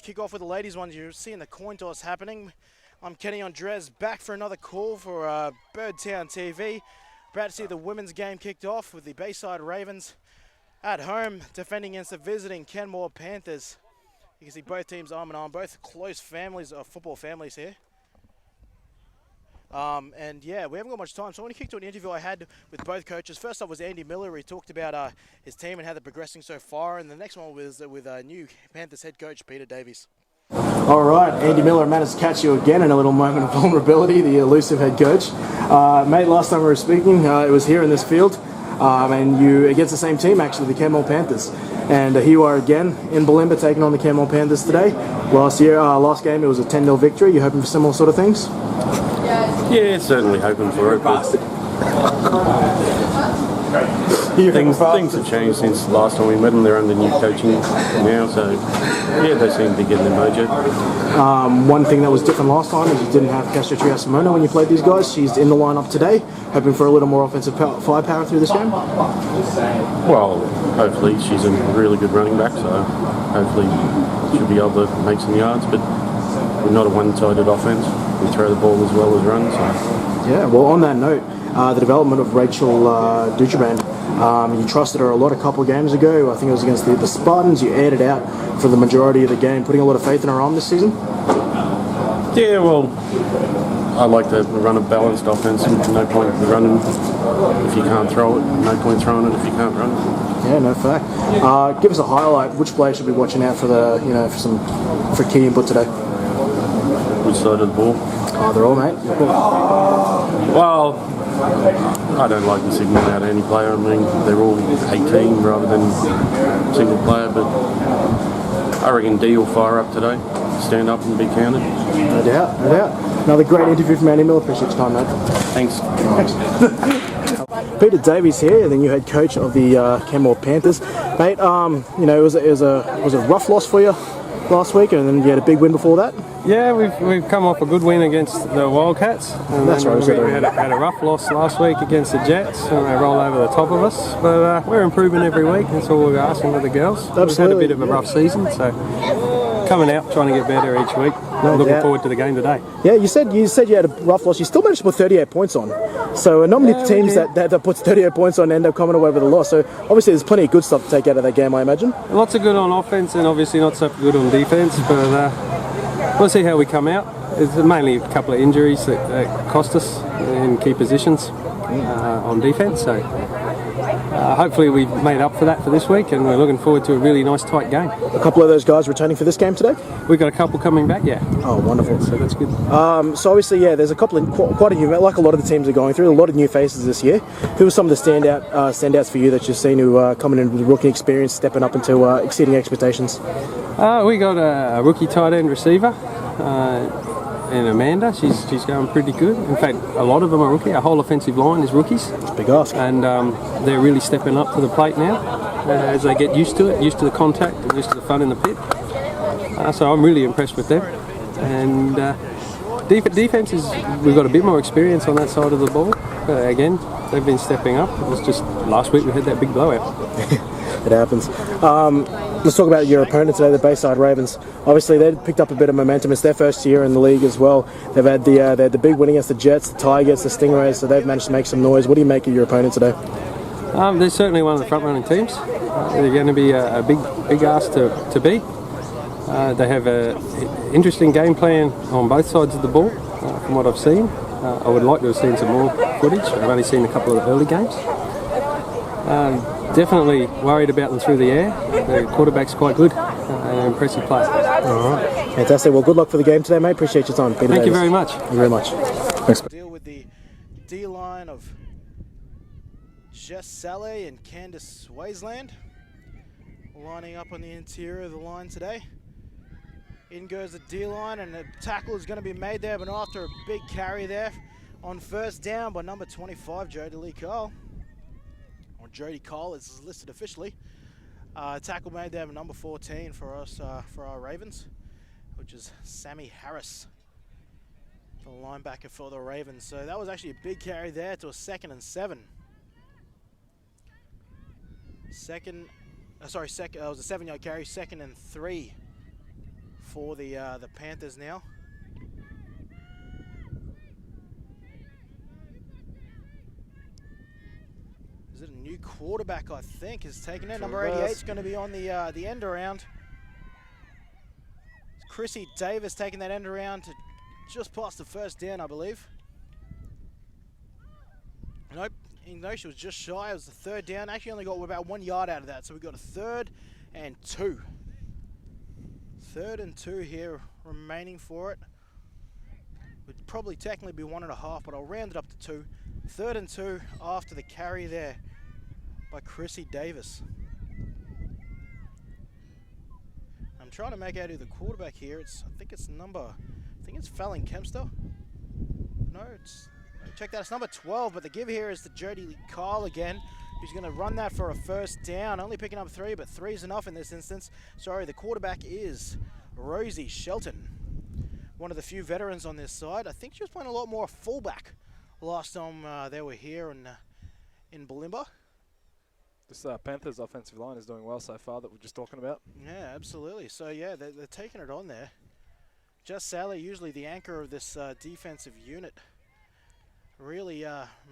to kick off with the ladies ones. You're seeing the coin toss happening. I'm Kenny Andres, back for another call for Birdtown TV. About to see the women's game kicked off with the Bayside Ravens at home defending against the visiting Kenmore Panthers. You can see both teams arm in arm, both close families, football families here. And yeah, we haven't got much time, so I want to kick to an interview I had with both coaches. First up was Andy Miller. He talked about his team and how they're progressing so far, and the next one was with new Panthers head coach Peter Davies. All right, Andy Miller, managed to catch you again in a little moment of vulnerability, the elusive head coach. Mate, last time we were speaking, it was here in this field, and you against the same team, actually, the Kenmore Panthers. And here you are again in Bulimba taking on the Kenmore Panthers today. Last game, it was a 10-0 victory. You hoping for similar sort of things? Yeah, certainly hoping for it. But things have changed since last time we met them. They're under new coaching now, so yeah, they seem to be getting their mojo. One thing that was different last time is you didn't have Castro Trias-Simona when you played these guys. She's in the lineup today, hoping for a little more offensive firepower through this game. Well, hopefully she's a really good running back, so hopefully she'll be able to make some yards. But we're not a one-sided offense. We throw the ball as well as run. So. Yeah, well, on that note, the development of Rachel Dutrabrand, you trusted her a lot a couple of games ago. I think it was against the Spartans. You aired it out for the majority of the game, putting a lot of faith in her arm this season. Yeah, well, I like to run a balanced offense. No point running if you can't throw it. No point throwing it if you can't run it. Yeah, no fact. Give us a highlight. Which player should be watching out for for key input today? Which side of the ball? Oh, they're all, mate. Well, I don't like to signal out any player. I mean, they're all 18 rather than single player, but I reckon D will fire up today, stand up and be counted. No doubt, no doubt. Another great interview from Andy Miller. Appreciate your time, mate. Thanks. Peter Davies here, the new head coach of the Kenmore Panthers. Mate, it was a rough loss for you last week, and then you had a big win before that. Yeah, we've come off a good win against the Wildcats. And that's right. We had a rough loss last week against the Jets, and they roll over the top of us. But we're improving every week. That's all we're asking of the girls. Absolutely. We've had a bit of a rough season, so coming out, trying to get better each week. Looking forward to the game today. Yeah, you said you had a rough loss. You still managed to put 38 points on. So not many teams that puts 38 points on end up coming away with a loss. So obviously there's plenty of good stuff to take out of that game, I imagine. Lots of good on offense and obviously not so good on defense. But we'll see how we come out. It's mainly a couple of injuries that cost us in key positions on defense. So hopefully we've made up for that for this week, and we're looking forward to a really nice tight game. A couple of those guys returning for this game today? We've got a couple coming back, yeah. Oh, wonderful. Yeah, so that's good. So obviously, yeah, there's a couple of quite a new, like a lot of the teams are going through, a lot of new faces this year. Who are some of the standouts for you that you've seen who are coming in with rookie experience, stepping up into exceeding expectations? We got a rookie tight end receiver. And Amanda, she's going pretty good. In fact, a lot of them are rookie. Our whole offensive line is rookies. It's a big ask. And they're really stepping up to the plate now as they get used to it, used to the contact, and used to the fun in the pit. So I'm really impressed with them. And defense is, we've got a bit more experience on that side of the ball. Again, they've been stepping up. It was just last week we had that big blowout. It happens. Let's talk about your opponent today, the Bayside Ravens. Obviously, they picked up a bit of momentum. It's their first year in the league as well. They've had they had the big win against the Jets, the Tigers, the Stingrays, so they've managed to make some noise. What do you make of your opponent today? They're certainly one of the front-running teams. They're going to be a big ask to beat. They have an interesting game plan on both sides of the ball, from what I've seen. I would like to have seen some more footage. I've only seen a couple of the early games. Definitely worried about them through the air. The quarterback's quite good. An impressive player. All right. Fantastic. Well, good luck for the game today, mate. Appreciate your time, Peter Thank Davies. you very much. Thank you very much. Thanks. Deal with the D-line of Jess Saleh and Candice Waisland lining up on the interior of the line today. In goes the D-line, and the tackle is going to be made there, but after a big carry there on first down by number 25, Jodie Lee Cole. Or Jody Cole is listed officially. Tackle made there by number 14 for us, for our Ravens, which is Sammy Harris, the linebacker for the Ravens. So that was actually a big carry there to a 2nd and 7. It was a 7-yard carry, 2nd and 3 for the Panthers now. Is it a new quarterback, I think, is taking it? Number 88 is going to be on the end around. Chrissy Davis taking that end around to just past the first down, I believe. Nope, no, she was just shy. It was the third down. Actually only got about 1 yard out of that, so we got a 3rd and 2. 3rd and 2 here remaining for it. Would probably technically be 1.5, but I'll round it up to 2. 3rd and 2 after the carry there by Chrissy Davis. I'm trying to make out who the quarterback here. I think it's Fallon Kempster. No, check that. It's number 12, but the give here is to Jody Kyle again, who's going to run that for a first down. Only picking up 3, but 3 is enough in this instance. Sorry, the quarterback is Rosie Shelton, one of the few veterans on this side. I think she was playing a lot more fullback last time they were here in Bulimba. This Panthers offensive line is doing well so far that we're just talking about. Yeah, absolutely. So, yeah, they're taking it on there. Just Sally, usually the anchor of this defensive unit, really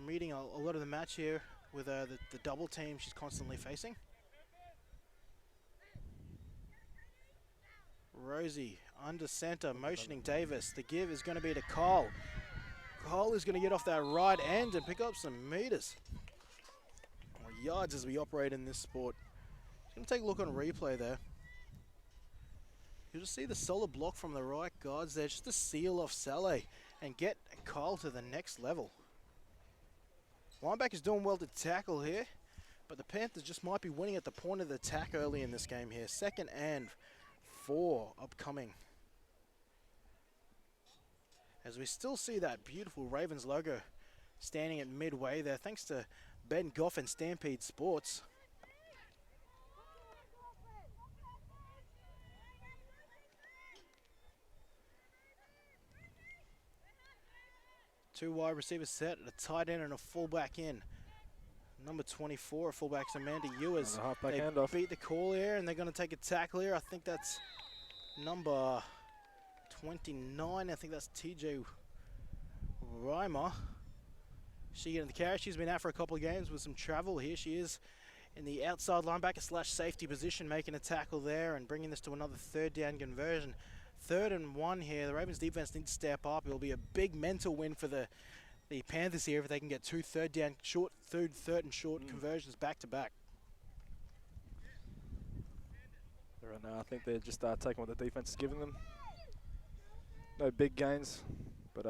meeting a lot of the match here with the double team she's constantly facing. Rosie under center, motioning Davis. The give is going to be to Cole. Cole is going to get off that right end and pick up some meters. Or yards as we operate in this sport. Just going to take a look on replay there. You'll just see the solid block from the right guards there, just to seal off Saleh and get Cole to the next level. Linebacker's doing well to tackle here, but the Panthers just might be winning at the point of the attack early in this game here. 2nd and 4 upcoming. As we still see that beautiful Ravens logo standing at midway there, thanks to Ben Goff and Stampede Sports. Two wide receivers set, a tight end and a fullback in. Number 24, fullback's Amanda Ewers. They beat the call here, and they're going to take a tackle here. I think that's number 29. I think that's TJ Reimer. She getting the carry. She's been out for a couple of games with some travel here. She is in the outside linebacker / safety position, making a tackle there and bringing this to another 3rd down conversion. 3rd and 1 here. The Ravens defense need to step up. It'll be a big mental win for the Panthers here if they can get 2 third and short conversions back to back. Right now, I think they're just taking what the defense is giving them. No big gains, but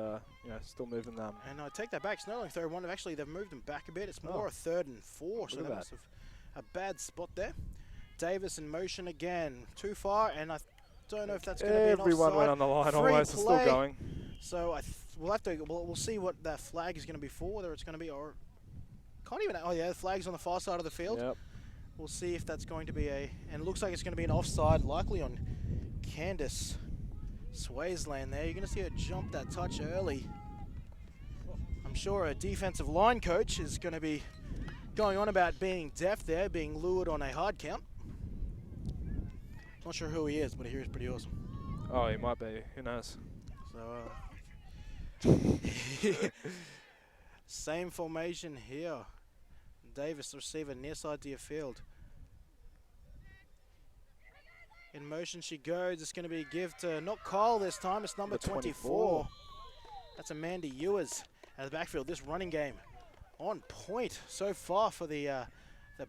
still moving them. And I take that back. It's not only 3rd and 1. Actually, they've moved them back a bit. It's more a 3rd and 4. So that was a bad spot there. Davis in motion again. Too far, and I don't know if that's going to be an offside. Everyone went on the line almost. It's still going. So we'll see what that flag is going to be for, whether it's going to be or can't even. Oh yeah, the flag's on the far side of the field. Yep. We'll see if that's going to be and it looks like it's going to be an offside, likely on Candice Swaysland there. You're going to see her jump that touch early. I'm sure a defensive line coach is going to be going on about being deaf there, being lured on a hard count. Not sure who he is, but he is pretty awesome. Oh, he might be. Who knows? So, same formation here. Davis, the receiver, near side to your field. In motion she goes. It's going to be a give to not Kyle this time. It's number 24. That's Amanda Ewers out of the backfield. This running game on point so far for the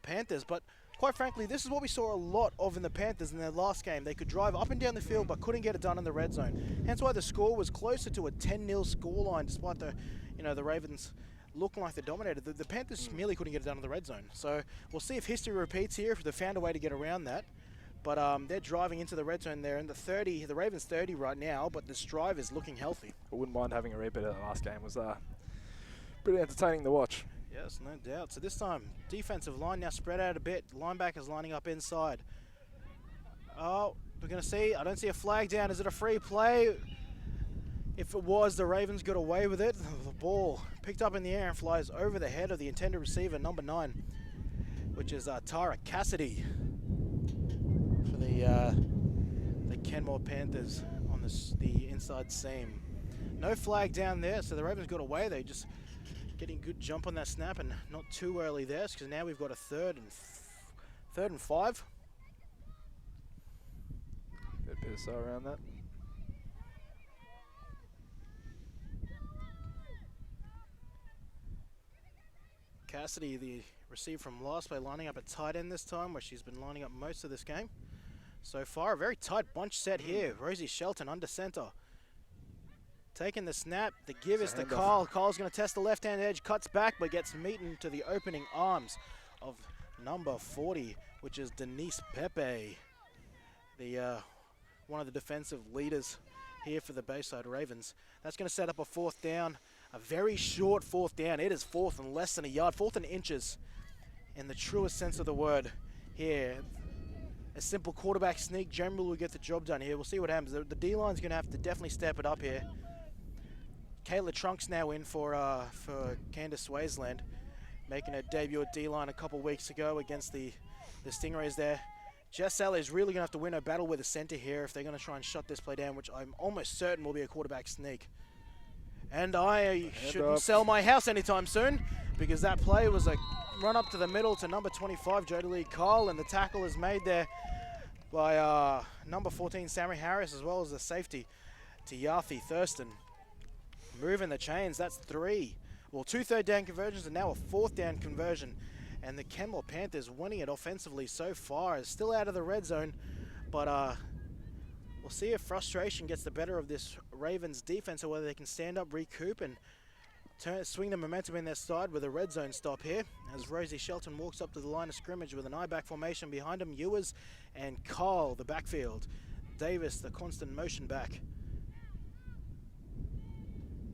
Panthers, but quite frankly, this is what we saw a lot of in the Panthers in their last game. They could drive up and down the field, but couldn't get it done in the red zone. Hence why the score was closer to a 10-0 scoreline, despite the Ravens looking like they dominated. The Panthers merely couldn't get it done in the red zone. So we'll see if history repeats here, if they found a way to get around that. But they're driving into the red zone there in the 30. The Ravens 30 right now, but this drive is looking healthy. I wouldn't mind having a repeat of the last game. It was pretty entertaining to watch. Yes, no doubt. So this time, defensive line now spread out a bit. Linebackers lining up inside. Oh, we're going to see. I don't see a flag down. Is it a free play? If it was, the Ravens got away with it. The ball picked up in the air and flies over the head of the intended receiver, number 9, which is Tara Cassidy for the Kenmore Panthers on the inside seam. No flag down there, so the Ravens got away. They just getting good jump on that snap and not too early there, because now we've got a third and 5. Bit of so around that. Cassidy, the receiver from last play, lining up at tight end this time, where she's been lining up most of this game so far. A very tight bunch set here. Rosie Shelton under center. Taking the snap, the give is to Kyle. Kyle's going to test the left-hand edge, cuts back, but gets meeting to the opening arms of number 40, which is Denise Pepe, the one of the defensive leaders here for the Bayside Ravens. That's going to set up a 4th down, a very short 4th down. It is 4th and less than a yard, 4th and inches in the truest sense of the word here. A simple quarterback sneak generally will get the job done here. We'll see what happens. The D-line's going to have to definitely step it up here. Kayla Trunk's now in for Candice Swaysland, making her debut at D-line a couple weeks ago against the Stingrays there. Jess Sally is really going to have to win her battle with the center here if they're going to try and shut this play down, which I'm almost certain will be a quarterback sneak. And I shouldn't sell my house anytime soon, because that play was a run up to the middle to number 25, Jodelie Kyle, and the tackle is made there by number 14, Sammy Harris, as well as the safety to Yathi Thurston. Moving the chains, that's 3. Well, 2 third down conversions and now a 4th down conversion. And the Kenmore Panthers winning it offensively so far. Is still out of the red zone, but we'll see if frustration gets the better of this Ravens defense, or whether they can stand up, recoup, and swing the momentum in their side with a red zone stop here. As Rosie Shelton walks up to the line of scrimmage with an I-back formation behind him. Ewers and Kyle, the backfield. Davis, the constant motion back.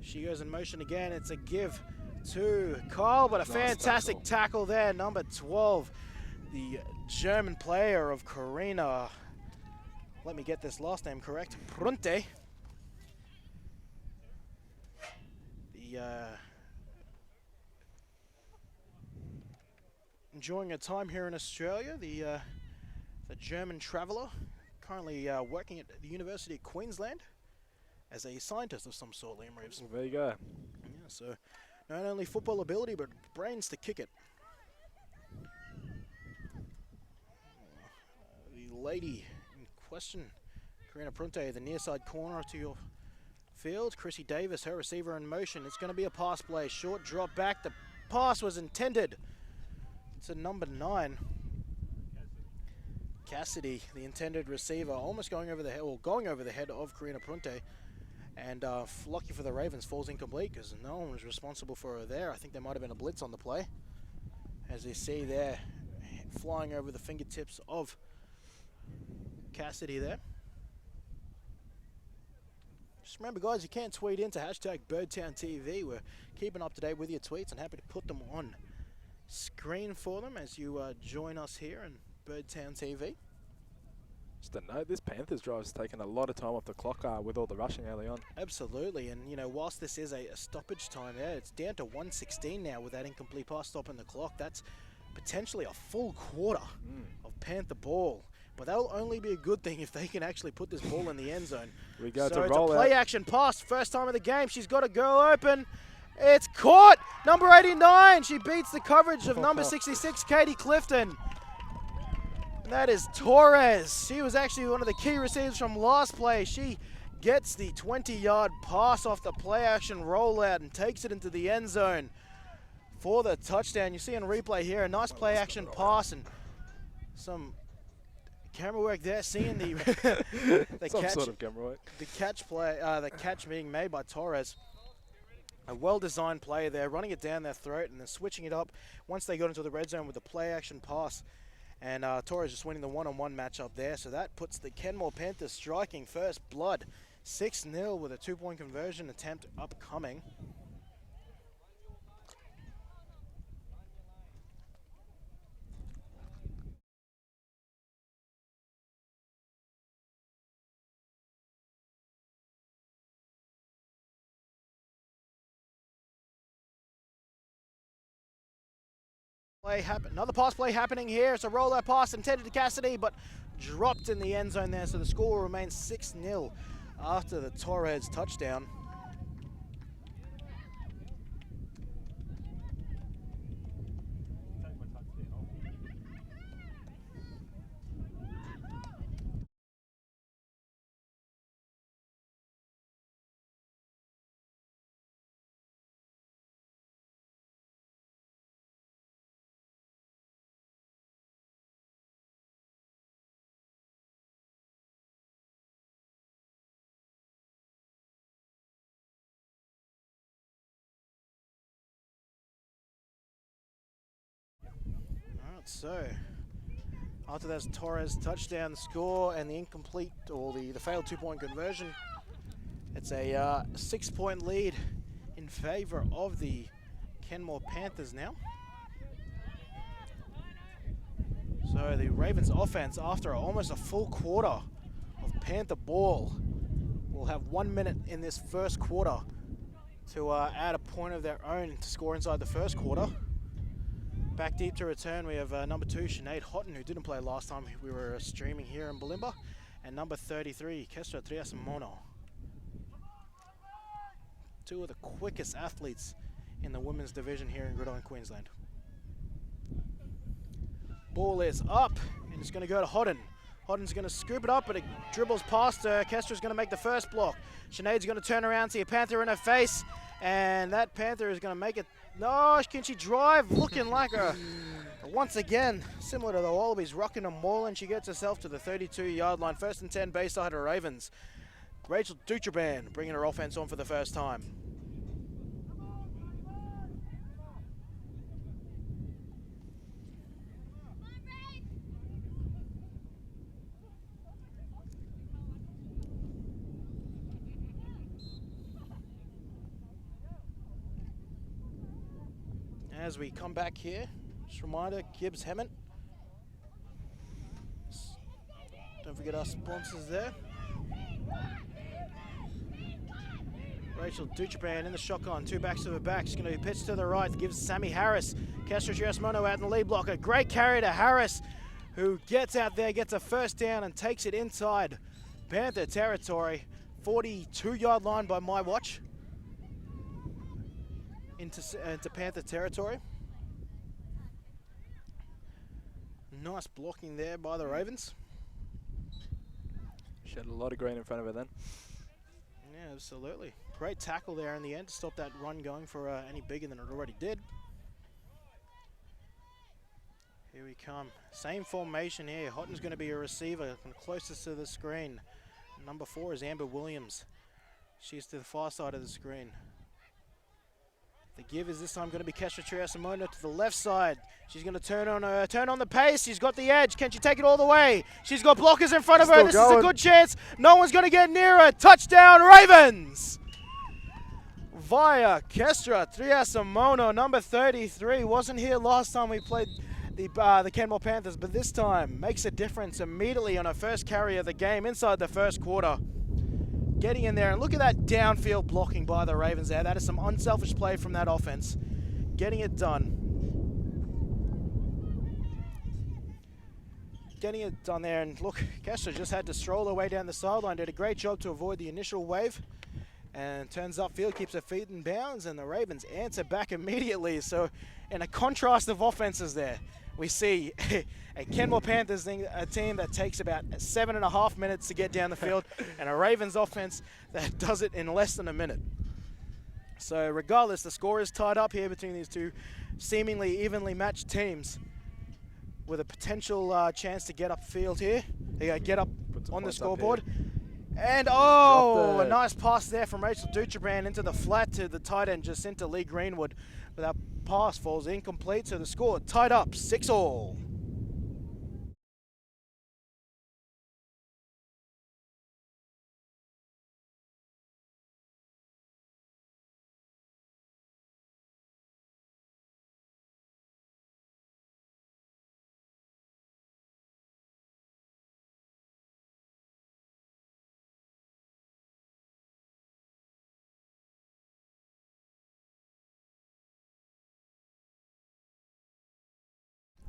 She goes in motion again. It's a give to Kyle, but a fantastic tackle there. Number 12, the German player of Karina. Let me get this last name correct. Prunte. The enjoying a time here in Australia. The German traveller, currently working at the University of Queensland as a scientist of some sort, Liam Reeves. Well, there you go. Yeah, so not only football ability, but brains to kick it. The lady in question, Karina Prunte, the near side corner to your field. Chrissy Davis, her receiver in motion. It's going to be a pass play. Short drop back. The pass was intended to number 9. Cassidy, the intended receiver, almost going over the head, or going over the head of Karina Prunte. And lucky for the Ravens, falls incomplete because no one was responsible for her there. I think there might have been a blitz on the play. As you see there, flying over the fingertips of Cassidy there. Just remember, guys, you can tweet into #BirdtownTV. We're keeping up to date with your tweets and happy to put them on screen for them as you join us here in Birdtown TV. Just a note, this Panthers drive has taken a lot of time off the clock with all the rushing early on. Absolutely, and you know, whilst this is a stoppage time, it's down to 1:16 now with that incomplete pass stop in the clock. That's potentially a full quarter of Panther ball. But that'll only be a good thing if they can actually put this ball in the end zone. We go so to it's roll a play out. action pass, first time of the game. She's got a girl open. It's caught. Number 89. She beats the coverage of number 66, Katie Clifton. And that is Torres. She was actually one of the key receivers from last play. She gets the 20-yard pass off the play action rollout and takes it into the end zone for the touchdown. You see on replay here a nice play action pass and some camera work there, seeing the Some catch, sort of camera work. the catch being made by Torres. A well-designed play there, running it down their throat and then switching it up once they got into the red zone with the play-action pass. And Torres just winning the one-on-one matchup there. So that puts the Kenmore Panthers striking first blood. 6-0 with a 2-point conversion attempt upcoming. Another pass play happening here. It's a rollout pass intended to Cassidy, but dropped in the end zone there. So the score remains 6-0 after the Torres touchdown. So, after that Torres touchdown score and the incomplete, or the failed 2-point conversion, it's a 6-point lead in favor of the Kenmore Panthers now. So the Ravens offense, after almost a full quarter of Panther ball, will have 1 minute in this first quarter to add a point of their own to score inside the first quarter. Back deep to return, we have number 2, Sinead Houghton, who didn't play last time we were streaming here in Bulimba, and number 33, Kestra Triasimono. 2 of the quickest athletes in the women's division here in Gridiron, Queensland. Ball is up, and it's going to go to Houghton. Houghton's going to scoop it up, but it dribbles past her. Kestra's going to make the first block. Sinead's going to turn around, see a Panther in her face, and that Panther is going to make it. No, can she drive? Looking like her. Once again, similar to the Wallabies, rocking a maul, and she gets herself to the 32-yard line. 1st and 10, Bayside of Ravens. Rachel Dutraban bringing her offense on for the first time. As we come back here, just a reminder, Gibbs Hemmant. Don't forget our sponsors there. Rachel Dutraban in the shotgun, 2 backs to the back. She's going to be pitched to the right, gives Sammy Harris. Kestra Triasimono out in the lead block. A great carry to Harris, who gets out there, gets a first down and takes it inside Panther territory. 42-yard line by my watch. Into Panther territory. Nice blocking there by the Ravens. She had a lot of green in front of her then. Yeah, absolutely. Great tackle there in the end to stop that run going for any bigger than it already did. Here we come. Same formation here. Houghton's going to be a receiver closest to the screen. Number 4 is Amber Williams. She's to the far side of the screen. The give is this time going to be Kestra Triasimono to the left side. She's going to turn on the pace. She's got the edge. Can she take it all the way? She's got blockers in front of her. This is a good chance. No one's going to get near her. Touchdown, Ravens! Via Kestra Triasimono, number 33. Wasn't here last time we played the Kenmore Panthers, but this time makes a difference immediately on her first carry of the game inside the first quarter. Getting in there, and look at that downfield blocking by the Ravens there. That is some unselfish play from that offense. Getting it done. Getting it done there, and look, Kestra just had to stroll her way down the sideline. Did a great job to avoid the initial wave, and turns upfield, keeps her feet in bounds, and the Ravens answer back immediately. So, in a contrast of offenses there, we see a Kenmore Panthers a team that takes about 7.5 minutes to get down the field, and a Ravens offense that does it in less than a minute. So regardless, the score is tied up here between these two seemingly evenly matched teams, with a potential chance to get upfield here. They get up on the scoreboard. And a nice pass there from Rachel Dutraban into the flat to the tight end Jacinta Lee Greenwood. But that pass falls incomplete, so the score tied up 6-all.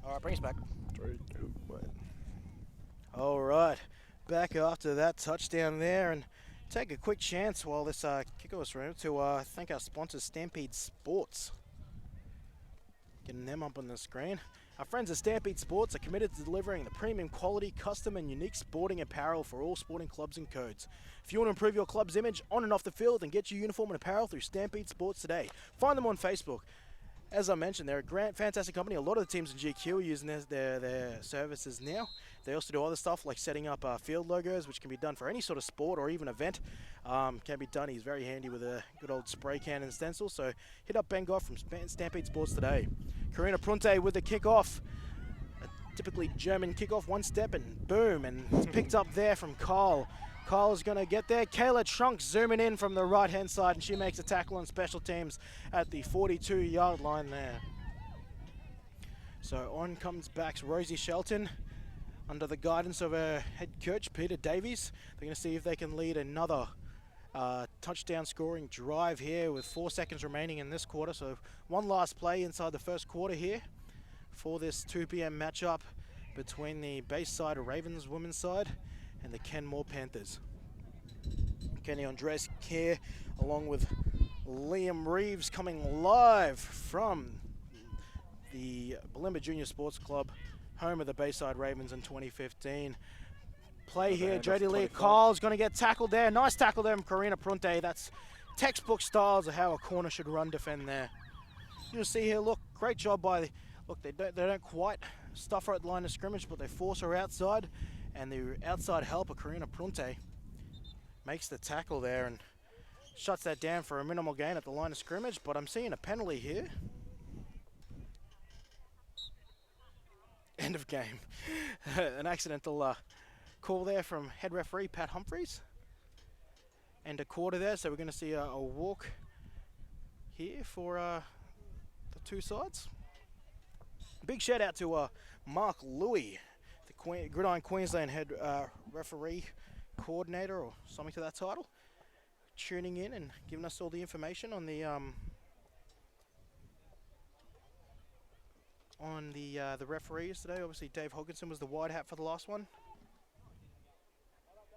All right, bring us back. 3, 2, 1. All right, back after that touchdown there, and take a quick chance while this kickoff's room to thank our sponsors, Stampede Sports. Getting them up on the screen. Our friends at Stampede Sports are committed to delivering the premium quality, custom and unique sporting apparel for all sporting clubs and codes. If you want to improve your club's image on and off the field, then get your uniform and apparel through Stampede Sports today. Find them on Facebook. As I mentioned, they're a fantastic company. A lot of the teams in GQ are using their services now. They also do other stuff like setting up field logos, which can be done for any sort of sport or even event. Can be done. He's very handy with a good old spray can and stencil. So hit up Ben Goff from Stampede Sports today. Karina Prunte with the kickoff. A typically German kickoff, one step and boom. And it's picked up there from Carl. Carl's going to get there. Kayla Trunk zooming in from the right-hand side, and she makes a tackle on special teams at the 42-yard line there. So on comes backs Rosie Shelton under the guidance of her head coach, Peter Davies. They're going to see if they can lead another touchdown scoring drive here with 4 seconds remaining in this quarter. So one last play inside the first quarter here for this 2 p.m. matchup between the Bayside Ravens women's side and the Kenmore Panthers. Kenny Andres here along with Liam Reeves coming live from the Bulimba Junior Sports Club, home of the Bayside Ravens in 2015. Play here, Jodie Lee Kyle's going to get tackled there. Nice tackle there from Karina Prunte. That's textbook styles of how a corner should run defend there. You'll see here, look, great job by the, look, they don't quite stuff her at the line of scrimmage, but they force her outside. And the outside helper, Karina Prunte, makes the tackle there and shuts that down for a minimal gain at the line of scrimmage. But I'm seeing a penalty here. End of game. An accidental call there from head referee Pat Humphreys. And a quarter there, so we're going to see a walk here for the two sides. Big shout out to Mark Louie, Gridiron Queensland head referee coordinator or something to that title, tuning in and giving us all the information on the referees today. Obviously Dave Hogginson was the wide hat for the last one,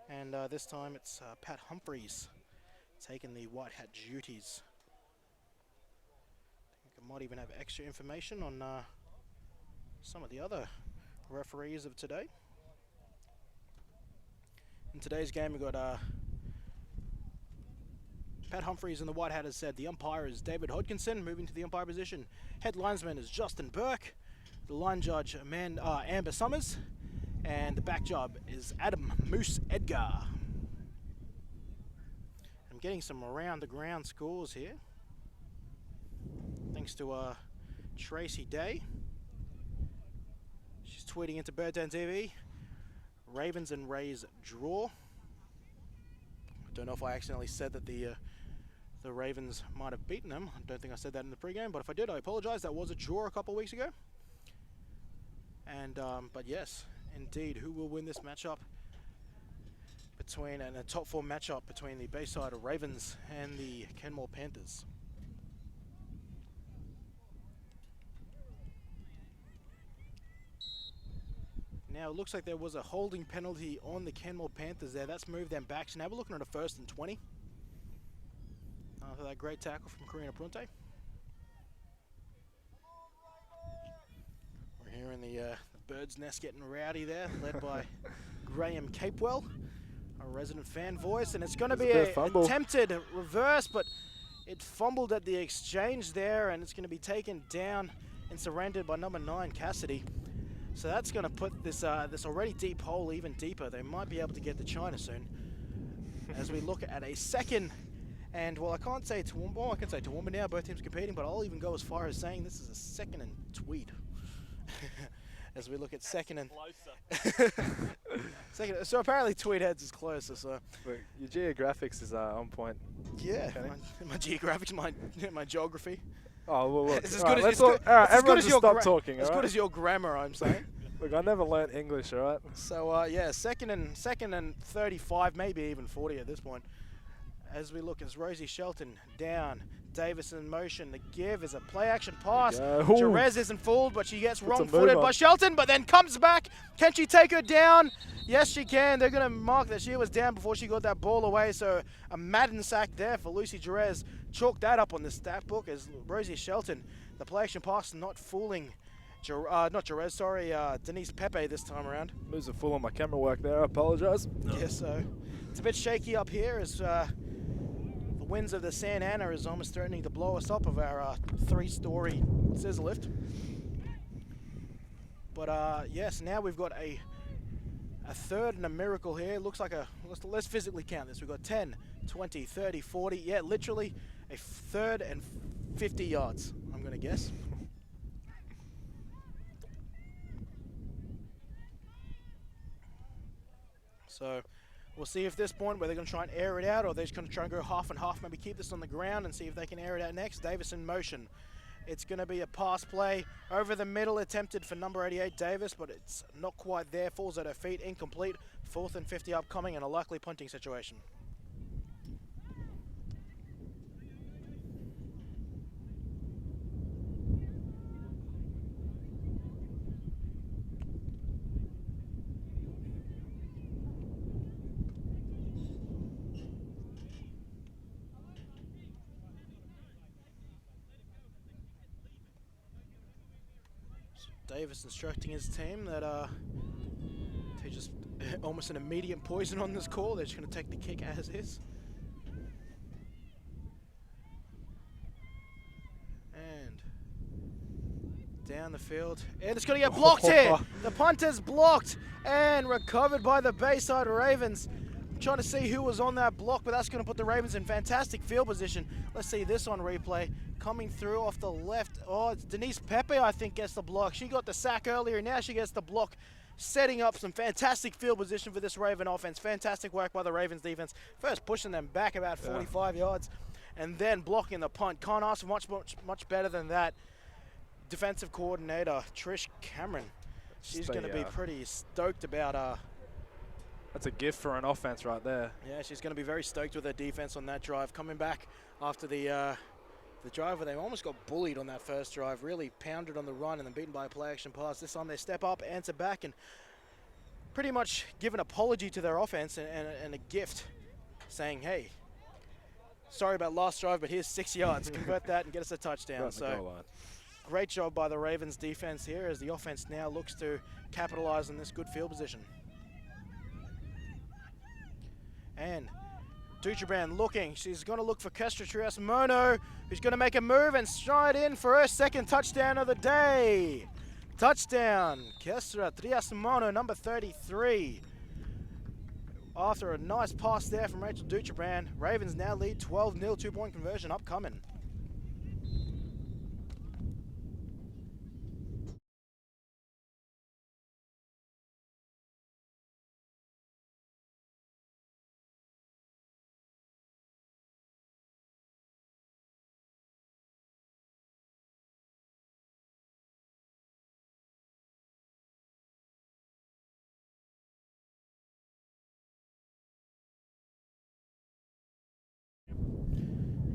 and this time it's Pat Humphreys taking the white hat duties. I think I might even have extra information on some of the other referees of today. In today's game, we've got Pat Humphreys in the white hat has said the umpire is David Hodkinson. Moving to the umpire position, head linesman is Justin Burke. The line judge, Amber Summers. And the back job is Adam Moose Edgar. I'm getting some around the ground scores here. Thanks to Tracy Day. She's tweeting into Birdtown TV. Ravens and Rays draw. I don't know if I accidentally said that the Ravens might have beaten them. I don't think I said that in the pregame, but if I did, I apologize. That was a draw a couple of weeks ago. And but yes, indeed, who will win this matchup between and a top 4 matchup between the Bayside Ravens and the Kenmore Panthers? Now it looks like there was a holding penalty on the Kenmore Panthers there. That's moved them back. So now we're looking at a 1st and 20. After that great tackle from Karina Prunte. We're hearing the bird's nest getting rowdy there, led by Graham Capewell, a resident fan voice. And it's going to be a attempted reverse, but it fumbled at the exchange there, and it's going to be taken down and surrendered by number 9, Cassidy. So that's going to put this this already deep hole even deeper. They might be able to get to China soon. As we look at a 2nd, and well, I can't say Toowoomba. Well, I can say Toowoomba now. Both teams competing, but I'll even go as far as saying this is a 2nd and Tweed. As we look at 2nd and second. So apparently Tweed Heads is closer. So look, your geographics is on point. Yeah, my geographics, my geography. Oh, well, look. It's as good as all right, everyone just stop talking. As good as your grammar, I'm saying. Look, I never learnt English, all right? So, yeah, 2nd and 35, maybe even 40 at this point. As we look, as Rosie Shelton down, Davis in motion. The give is a play action pass. Ooh. Jerez isn't fooled, but she gets Puts a wrong-footed move by on. Shelton, but then comes back. Can she take her down? Yes, she can. They're going to mark that she was down before she got that ball away. So a Madden sack there for Lucy Jerez. Chalk that up on the stat book as Rosie Shelton. The play action pass not fooling, not Jerez, sorry, Denise Pepe this time around. Moves are full on my camera work there. I apologise. Yeah, so it's a bit shaky up here as the winds of the Santa Ana is almost threatening to blow us up of our 3-story scissor lift. But yes, now we've got a third and a miracle here. Looks like let's physically count this. We've got 10, 20, 30, 40. Yeah, literally a third and 50 yards, I'm going to guess. So we'll see if this point where they're going to try and air it out, or they're just going to try and go half and half, maybe keep this on the ground and see if they can air it out next. Davis in motion. It's going to be a pass play over the middle attempted for number 88 Davis, but it's not quite there. Falls at her feet, incomplete. 4th and 50 upcoming and a likely punting situation. Davis instructing his team that they just almost an immediate poison on this call. They're just going to take the kick as is. And down the field. And it's going to get blocked here. The punt is blocked and recovered by the Bayside Ravens. I'm trying to see who was on that block, but that's going to put the Ravens in fantastic field position. Let's see this on replay. Coming through off the left. Oh, it's Denise Pepe, I think, gets the block. She got the sack earlier. Now she gets the block, setting up some fantastic field position for this Raven offense. Fantastic work by the Ravens defense. First pushing them back about 45 yards and then blocking the punt. Can't ask for much better than that. Defensive coordinator, Trish Cameron. She's going to be pretty stoked about that's a gift for an offense right there. Yeah, she's going to be very stoked with her defense on that drive. Coming back after the drive where they almost got bullied on that first drive, really pounded on the run and then beaten by a play action pass. This time they step up, answer back, and pretty much give an apology to their offense and a gift, saying, hey, sorry about last drive, but here's 6 yards. Convert that and get us a touchdown. So great job by the Ravens defense here as the offense now looks to capitalize on this good field position. And Dutrabrand looking. She's going to look for Kestra Trias-Mono, who's going to make a move and stride in for her second touchdown of the day. Touchdown, Kestra Trias-Mono, number 33. After a nice pass there from Rachel Dutrabrand, Ravens now lead 12-0, 2-point conversion upcoming.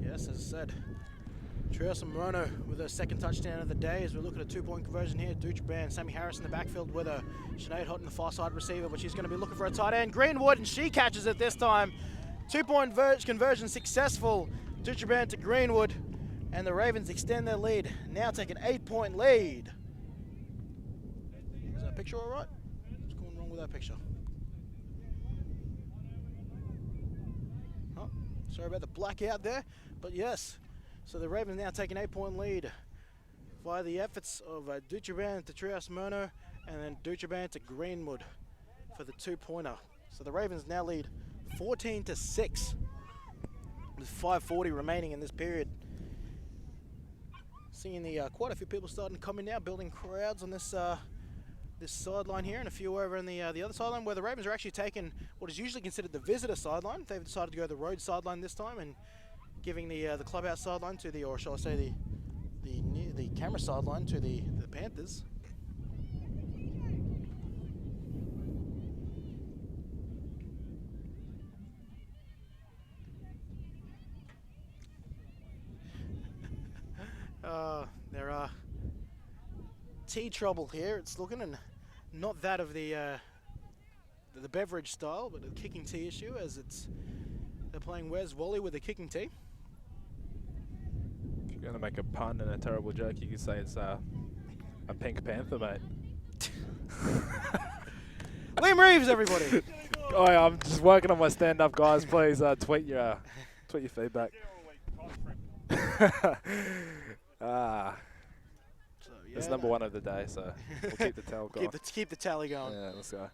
Yes, as I said, Trias-Mono with her second touchdown of the day as we look at a 2-point conversion here. Dutrabrand, Sammy Harris in the backfield with her. Sinead Houghton, the far side receiver, but she's going to be looking for a tight end. Greenwood, and she catches it this time. 2-point conversion successful. Dutrabrand to Greenwood, and the Ravens extend their lead. Now take an 8-point lead. Is that picture all right? What's going wrong with that picture? Oh, sorry about the blackout there. But yes, so the Ravens now take an 8-point lead via the efforts of Dutrabrand to Trias-Mono and then Dutrabrand to Greenwood for the 2-pointer. So the Ravens now lead 14-6 with 5:40 remaining in this period. Seeing quite a few people starting to come in now, building crowds on this this sideline here, and a few over on the other sideline where the Ravens are actually taking what is usually considered the visitor sideline. They've decided to go the road sideline this time and giving the clubhouse sideline to or shall I say the camera sideline to the Panthers. There are tea trouble here. It's looking, and not that of the beverage style, but a kicking tea issue, as they're playing Where's Wally with a kicking tea. If you're gonna make a pun and a terrible joke, you could say it's a pink panther, mate. Liam Reeves, everybody. Oh, yeah, I'm just working on my stand-up, guys. Please tweet your feedback. It's number one of the day, so we'll keep the tally going. keep the tally going. Yeah, let's go.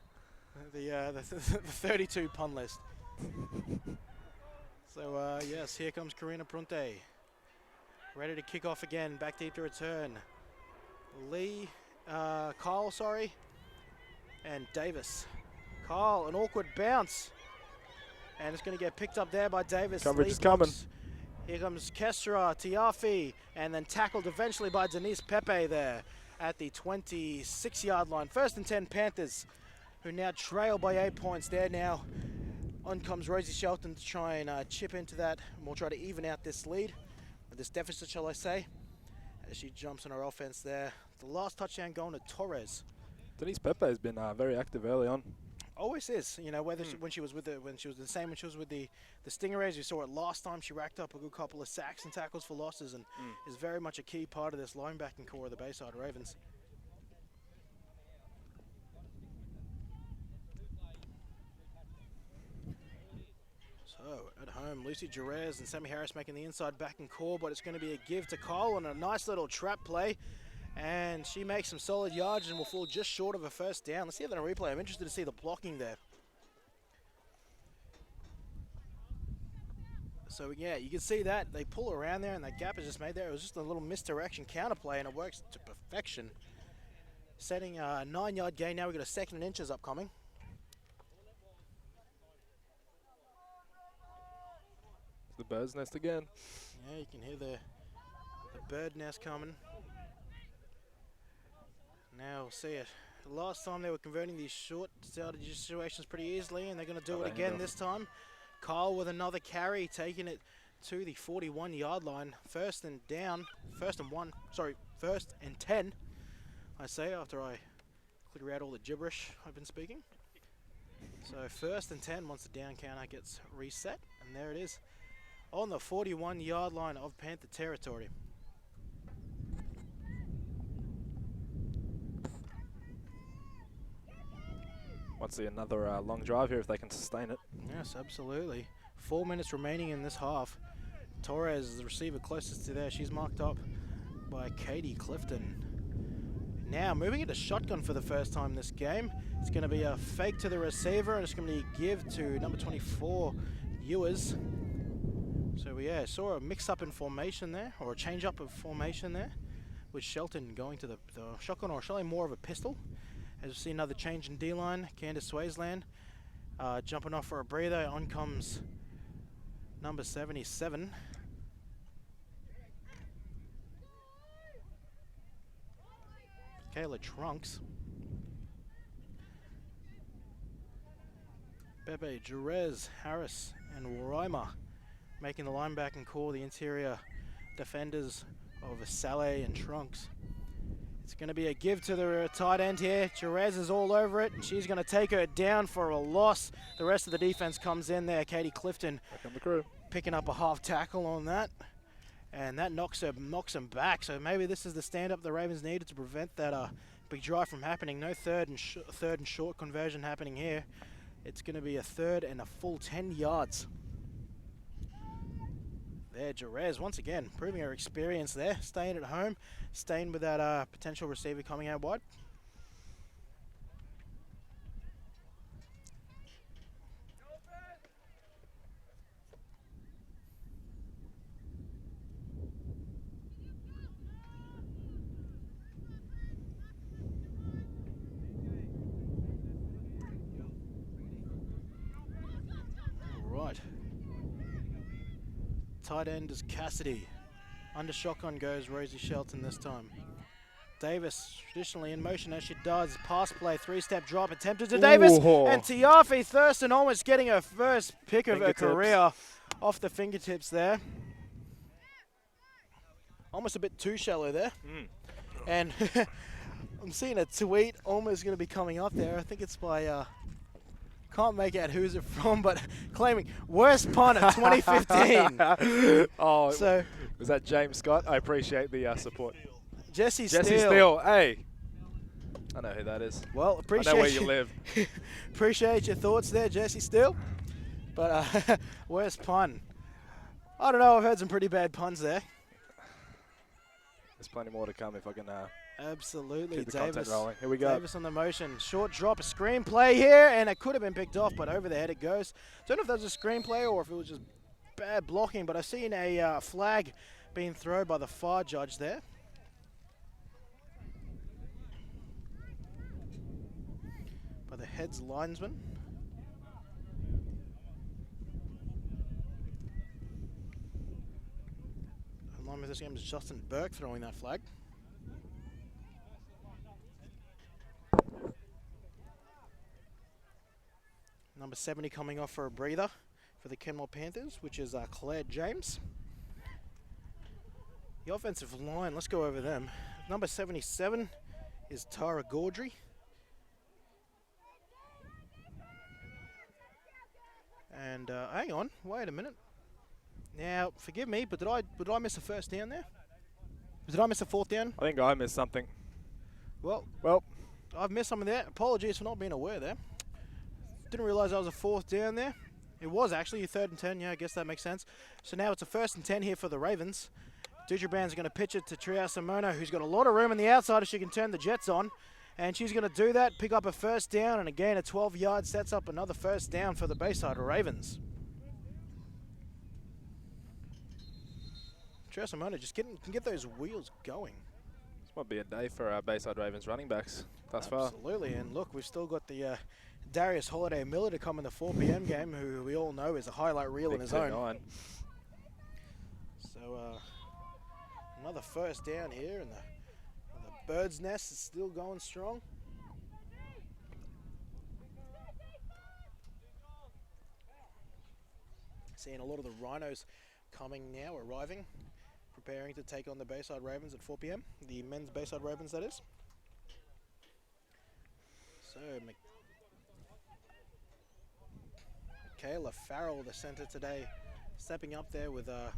The 32 pun list. So yes, here comes Karina Prunte, ready to kick off again. Back deep to return. Kyle, sorry, and Davis. Kyle, an awkward bounce, and it's going to get picked up there by Davis. Coverage is coming. Here comes Kestra, Tiafi, and then tackled eventually by Denise Pepe there at the 26-yard line. 1st and 10 Panthers, who now trail by 8 points. There now. On comes Rosie Shelton to try and chip into that, and we'll try to even out this lead, or this deficit, shall I say, as she jumps on her offense there. The last touchdown going to Torres. Denise Pepe has been very active early on. Always is, you know, whether when she was with the Stingrays, we saw it last time. She racked up a good couple of sacks and tackles for losses, and is very much a key part of this linebacking core of the Bayside Ravens. So at home, Lucy Jerez and Sammy Harris making the inside backing core, but it's going to be a give to Kyle on a nice little trap play. And she makes some solid yards and will fall just short of a first down. Let's see that on a replay. I'm interested to see the blocking there. So yeah, you can see that. They pull around there and that gap is just made there. It was just a little misdirection counterplay and it works to perfection. Setting a 9-yard gain. Now we've got a 2nd and inches upcoming. The bird's nest again. Yeah, you can hear the bird nest coming. Now we'll see it. Last time they were converting these short situations pretty easily, and they're going to do it again this time. Kyle with another carry, taking it to the 41-yard line. 1st and 10. I say after I clear out all the gibberish I've been speaking. So 1st and 10 once the down counter gets reset, and there it is on the 41-yard line of Panther territory. Want to see another long drive here if they can sustain it. Yes, absolutely. 4 minutes remaining in this half. Torres is the receiver closest to there. She's marked up by Katie Clifton. Now moving into shotgun for the first time this game. It's going to be a fake to the receiver, and it's going to be a give to number 24, Ewers. So yeah, saw a mix-up in formation there, or a change-up of formation there, with Shelton going to the shotgun, or showing more of a pistol. As we see another change in D-line, Candice Swaysland jumping off for a breather. On comes number 77. Kayla Trunks. Bebe, Jerez, Harris, and Reimer making the linebacking core, the interior defenders of Saleh and Trunks. It's going to be a give to the tight end here. Jerez is all over it, and she's going to take her down for a loss. The rest of the defense comes in there. Katie Clifton picking up a half tackle on that, and that knocks them back. So maybe this is the stand-up the Ravens needed to prevent that big drive from happening. No third and short conversion happening here. It's going to be a 3rd and a full 10 yards. There, Jerez, once again, proving her experience there, staying at home, staying with that potential receiver coming out wide. All right. Tight end is Cassidy. Under shotgun goes Rosie Shelton this time. Davis traditionally in motion as she does. Pass play, 3-step drop attempted to Davis. And Tiafi Thurston almost getting her first pick of her career off the fingertips there. almost a bit too shallow there. Mm. And I'm seeing a tweet almost going to be coming up there. I think it's by, can't make out who's it from, but claiming worst punt of 2015. Oh, So was that James Scott? I appreciate the support. Jesse Jesse Steele. Steele, hey. I know who that is. Well, I appreciate know where you live. appreciate your thoughts there, Jesse Steele. But worst pun. I don't know. I've heard some pretty bad puns there. There's plenty more to come if I can Absolutely, keep the content Davis. rolling. Here we go. Davis on the motion. Short drop, a screenplay here, and it could have been picked off, but over the head it goes. Don't know if that was a screenplay or if it was just bad blocking, but I've seen a flag being thrown by the far judge there. By the heads linesman. Along with this game is Justin Burke throwing that flag. Number 70 coming off for a breather for the Kenmore Panthers, which is Claire James. The offensive line, let's go over them. Number 77 is Tara Gaudry. And hang on, wait a minute. Now, forgive me, but did I miss a first down there? Did I miss a fourth down? I think I missed something. Well, Well, I've missed something there. Apologies for not being aware there. Didn't realise that was a fourth down there. It was actually a 3rd and 10. Yeah, I guess that makes sense. So now it's a 1st and 10 here for the Ravens. Dujardban's going to pitch it to Tria Simona, who's got a lot of room on the outside if she can turn the Jets on. And she's going to do that, pick up a first down, and again a 12-yard sets up another first down for the Bayside Ravens. Tria Simona just can get those wheels going. this might be a day for our Bayside Ravens running backs thus far. Absolutely, and look, we've still got the Darius Holiday Miller to come in the 4 p.m. game, who we all know is a highlight reel in his own. 2-9. So another first down here, and the Bird's Nest is still going strong. Seeing a lot of the Rhinos coming now, arriving, preparing to take on the Bayside Ravens at 4 p.m. The men's Bayside Ravens, that is. So Michaela Farrell, the centre today, stepping up there with a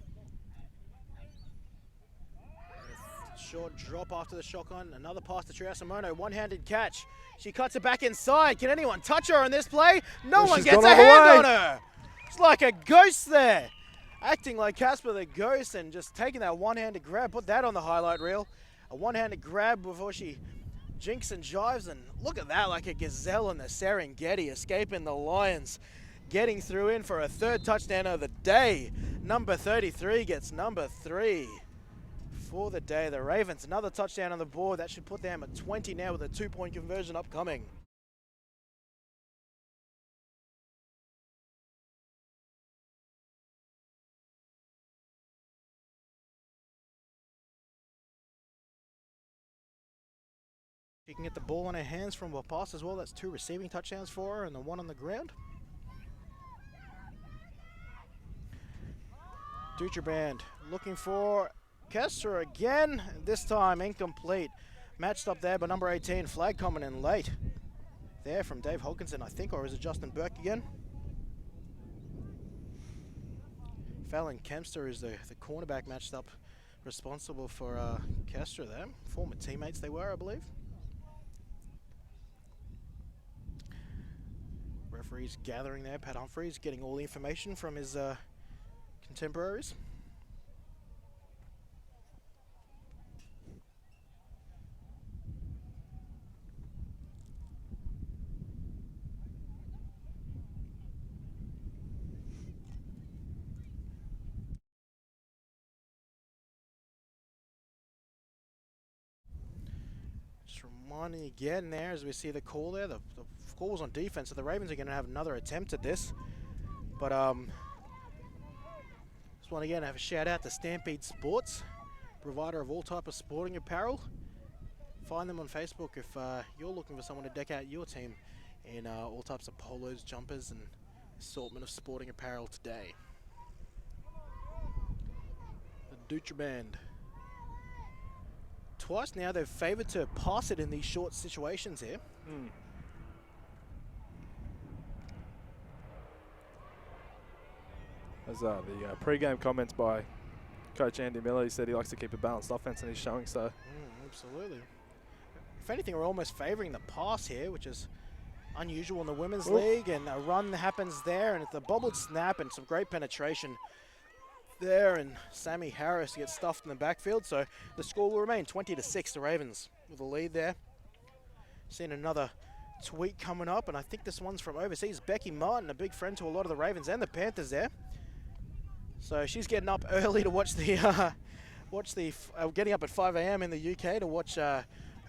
short drop after the shotgun. Another pass to Tria Simona, one-handed catch. She cuts it back inside. Can anyone touch her on this play? No one She's gets gone a all the hand way. on her. It's like a ghost there. Acting like Casper the Ghost and just taking that one-handed grab. Put that on the highlight reel. A one-handed grab before she jinks and jives. And look at that, like a gazelle in the Serengeti, escaping the Lions. Getting through in for a 3rd touchdown of the day. Number 33 gets number 3 for the day. The Ravens, another touchdown on the board. That should put them at 20 now with a 2-point conversion upcoming. She can get the ball in her hands from a pass as well. That's 2 receiving touchdowns for her and the 1 on the ground. Dujardban looking for Kessler again. This time incomplete. Matched up there by number 18. Flag coming in late. There from Dave Hodkinson, I think, or is it Justin Burke again? Fallon Kempster is the cornerback matched up, responsible for Kessler there. Former teammates they were, I believe. Referees gathering there. Pat Humphreys getting all the information from his contemporaries. Just reminding again there as we see the call there. The call was on defense, so the Ravens are going to have another attempt at this. But just want to again have a shout out to Stampede Sports, provider of all type of sporting apparel. Find them on Facebook if you're looking for someone to deck out your team in all types of polos, jumpers, and assortment of sporting apparel today. The Dutra Band twice now they've favoured to pass it in these short situations here. As the pre-game comments by Coach Andy Miller, he said he likes to keep a balanced offense, and he's showing so. Absolutely. If anything, we're almost favouring the pass here, which is unusual in the Women's League, and a run happens there, and it's a bobbled snap and some great penetration there, and Sammy Harris gets stuffed in the backfield, so the score will remain 20-6, the Ravens with a lead there. Seeing another tweet coming up, and I think this one's from overseas. Becky Martin, a big friend to a lot of the Ravens and the Panthers there. So she's getting up early to watch the, getting up at 5 a.m. in the UK to watch her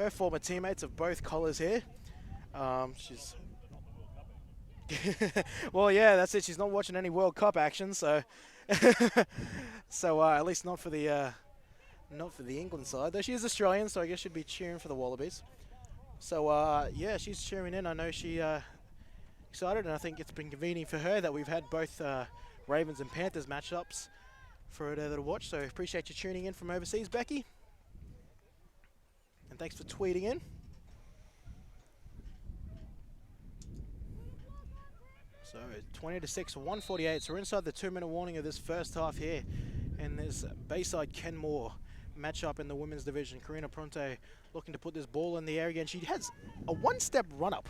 former teammates of both colours here. She's, well, yeah, that's it. She's not watching any World Cup action, so, at least not for the England side. Though she is Australian, so I guess she'd be cheering for the Wallabies. So yeah, she's cheering in. I know she excited, and I think it's been convenient for her that we've had both Ravens and Panthers matchups for her to watch. So appreciate you tuning in from overseas, Becky. And thanks for tweeting in. So 20-6, 148. So we're inside the 2-minute warning of this first half here. And there's Bayside Kenmore matchup in the women's division. Karina Pronte looking to put this ball in the air again. She has a one-step run-up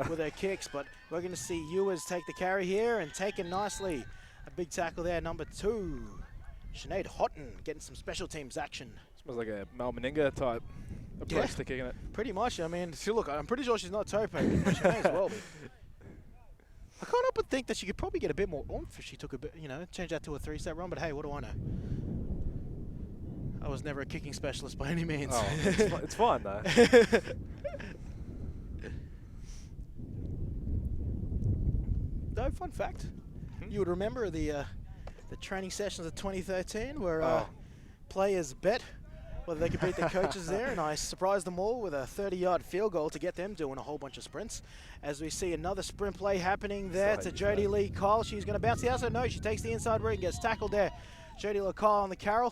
with her kicks, but we're going to see Ewers take the carry here and take it nicely. A big tackle there, number 2. Sinead Houghton getting some special teams action. Smells like a Mel Meninga type approach to kicking it. Pretty much. I mean, look, I'm pretty sure she's not toe poking, but she may as well be. I can't help but think that she could probably get a bit more oomph if she took a bit, change that to a 3-step run, but hey, what do I know? I was never a kicking specialist by any means. Oh, it's fine though. No, fun fact. You would remember the training sessions of 2013 where players bet whether they could beat their coaches there, and I surprised them all with a 30-yard field goal to get them doing a whole bunch of sprints. As we see another sprint play happening there to Jodie Lee Kyle. She's going to bounce the outside. No, she takes the inside route and gets tackled there. Jodie Lee Kyle on the carry.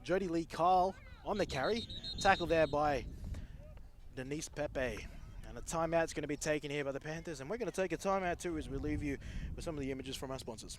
Jodie Lee Kyle on the carry. Tackled there by Denise Pepe. And a timeout's going to be taken here by the Panthers. And we're going to take a timeout too as we leave you with some of the images from our sponsors.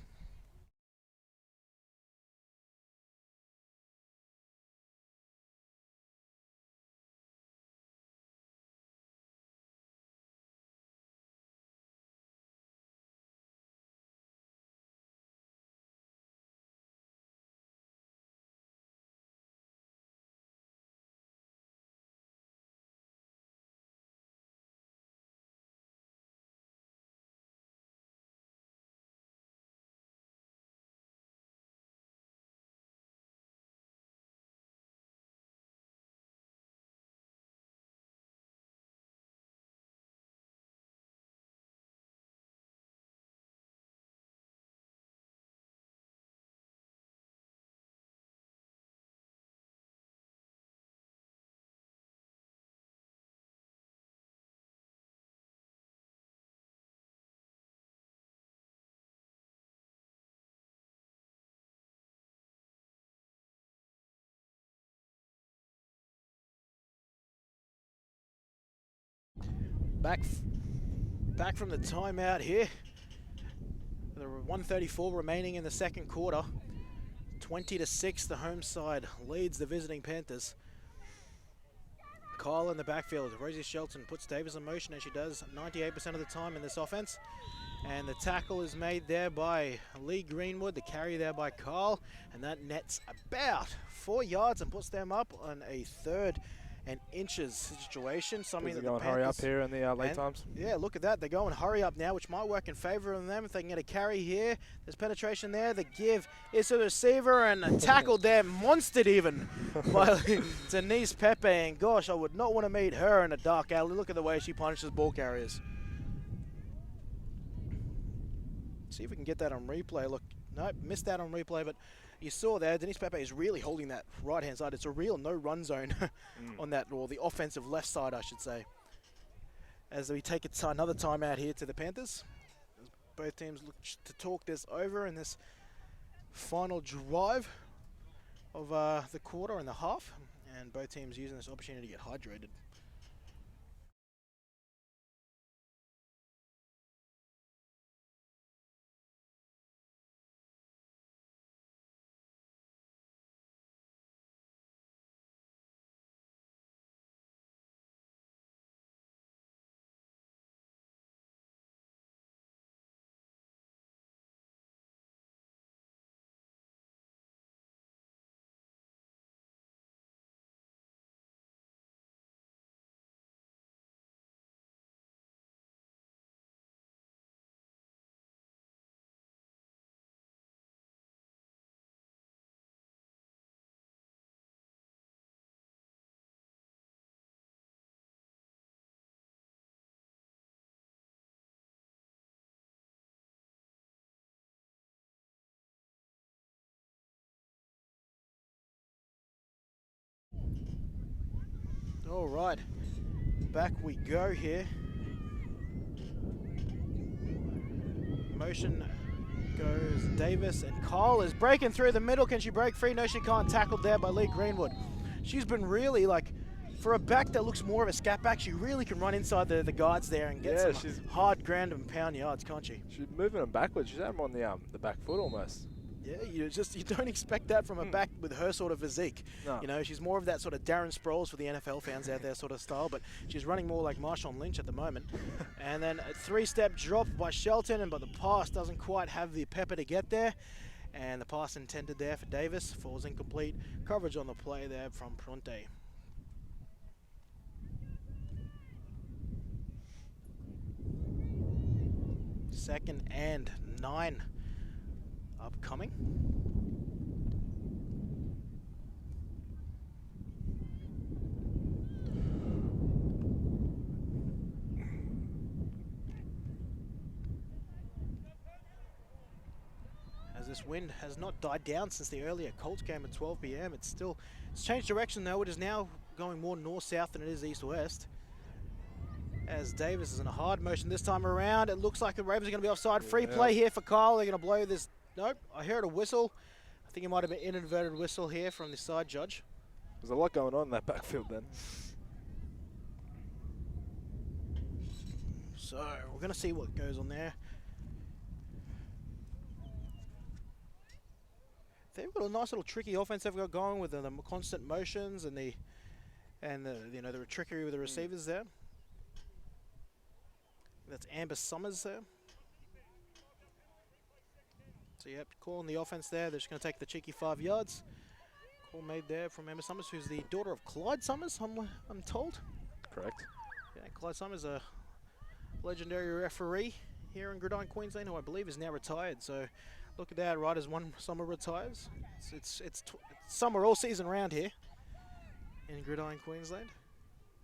Back from the timeout here. There were 1:34 remaining in the second quarter. 20-6, the home side leads the visiting Panthers. Kyle in the backfield. Rosie Shelton puts Davis in motion, as she does 98% of the time in this offense. And the tackle is made there by Lee Greenwood, the carry there by Kyle, and that nets about 4 yards and puts them up on a 3rd and inches situation. Something that the Panthers hurry up here in the late times. Yeah, look at that. They're going hurry up now, which might work in favour of them if they can get a carry here. There's penetration there. The give is to the receiver, and a tackle there, monstered even by Denise Pepe. And gosh, I would not want to meet her in a dark alley. Look at the way she punishes ball carriers. See if we can get that on replay. Look, nope, missed that on replay, but you saw there, Denise Pepe is really holding that right-hand side. It's a real no-run zone on that, or the offensive left side, I should say. As we take another timeout here to the Panthers. As both teams look to talk this over in this final drive of the quarter and the half. and both teams using this opportunity to get hydrated. All right, back we go here. Motion goes Davis, and Cole is breaking through the middle. Can she break free? No, she can't. Tackled there by Lee Greenwood. She's been really, like, for a back that looks more of a scat back, she really can run inside the guards there and get some hard ground and pound yards, can't she? She's moving them backwards. She's had them on the back foot almost. Yeah, you don't expect that from a back with her sort of physique. No. You know, she's more of that sort of Darren Sproles for the NFL fans out there sort of style, but she's running more like Marshawn Lynch at the moment. And then a 3-step drop by Shelton, but the pass doesn't quite have the pepper to get there. And the pass intended there for Davis falls incomplete. Coverage on the play there from Pronte. Second and 9 upcoming. As this wind has not died down since the earlier Colts game at 12 p.m. It's changed direction though. It is now going more north-south than it is east-west. As Davis is in a hard motion this time around. It looks like the Ravens are going to be offside. Free play here for Kyle. They're going to blow this. Nope, I heard a whistle. I think it might have been an inadvertent whistle here from the side judge. There's a lot going on in that backfield then. So we're going to see what goes on there. They've got a nice little tricky offense they've got going with the constant motions and the trickery with the receivers there. That's Amber Summers there. So yep, call on the offense there. They're just going to take the cheeky 5 yards. Call made there from Amber Summers, who's the daughter of Clyde Summers, I'm told. Correct. Yeah, Clyde Summers, a legendary referee here in Gridiron, Queensland, who I believe is now retired. So look at that, right as one summer retires. It's summer all season round here in Gridiron, Queensland.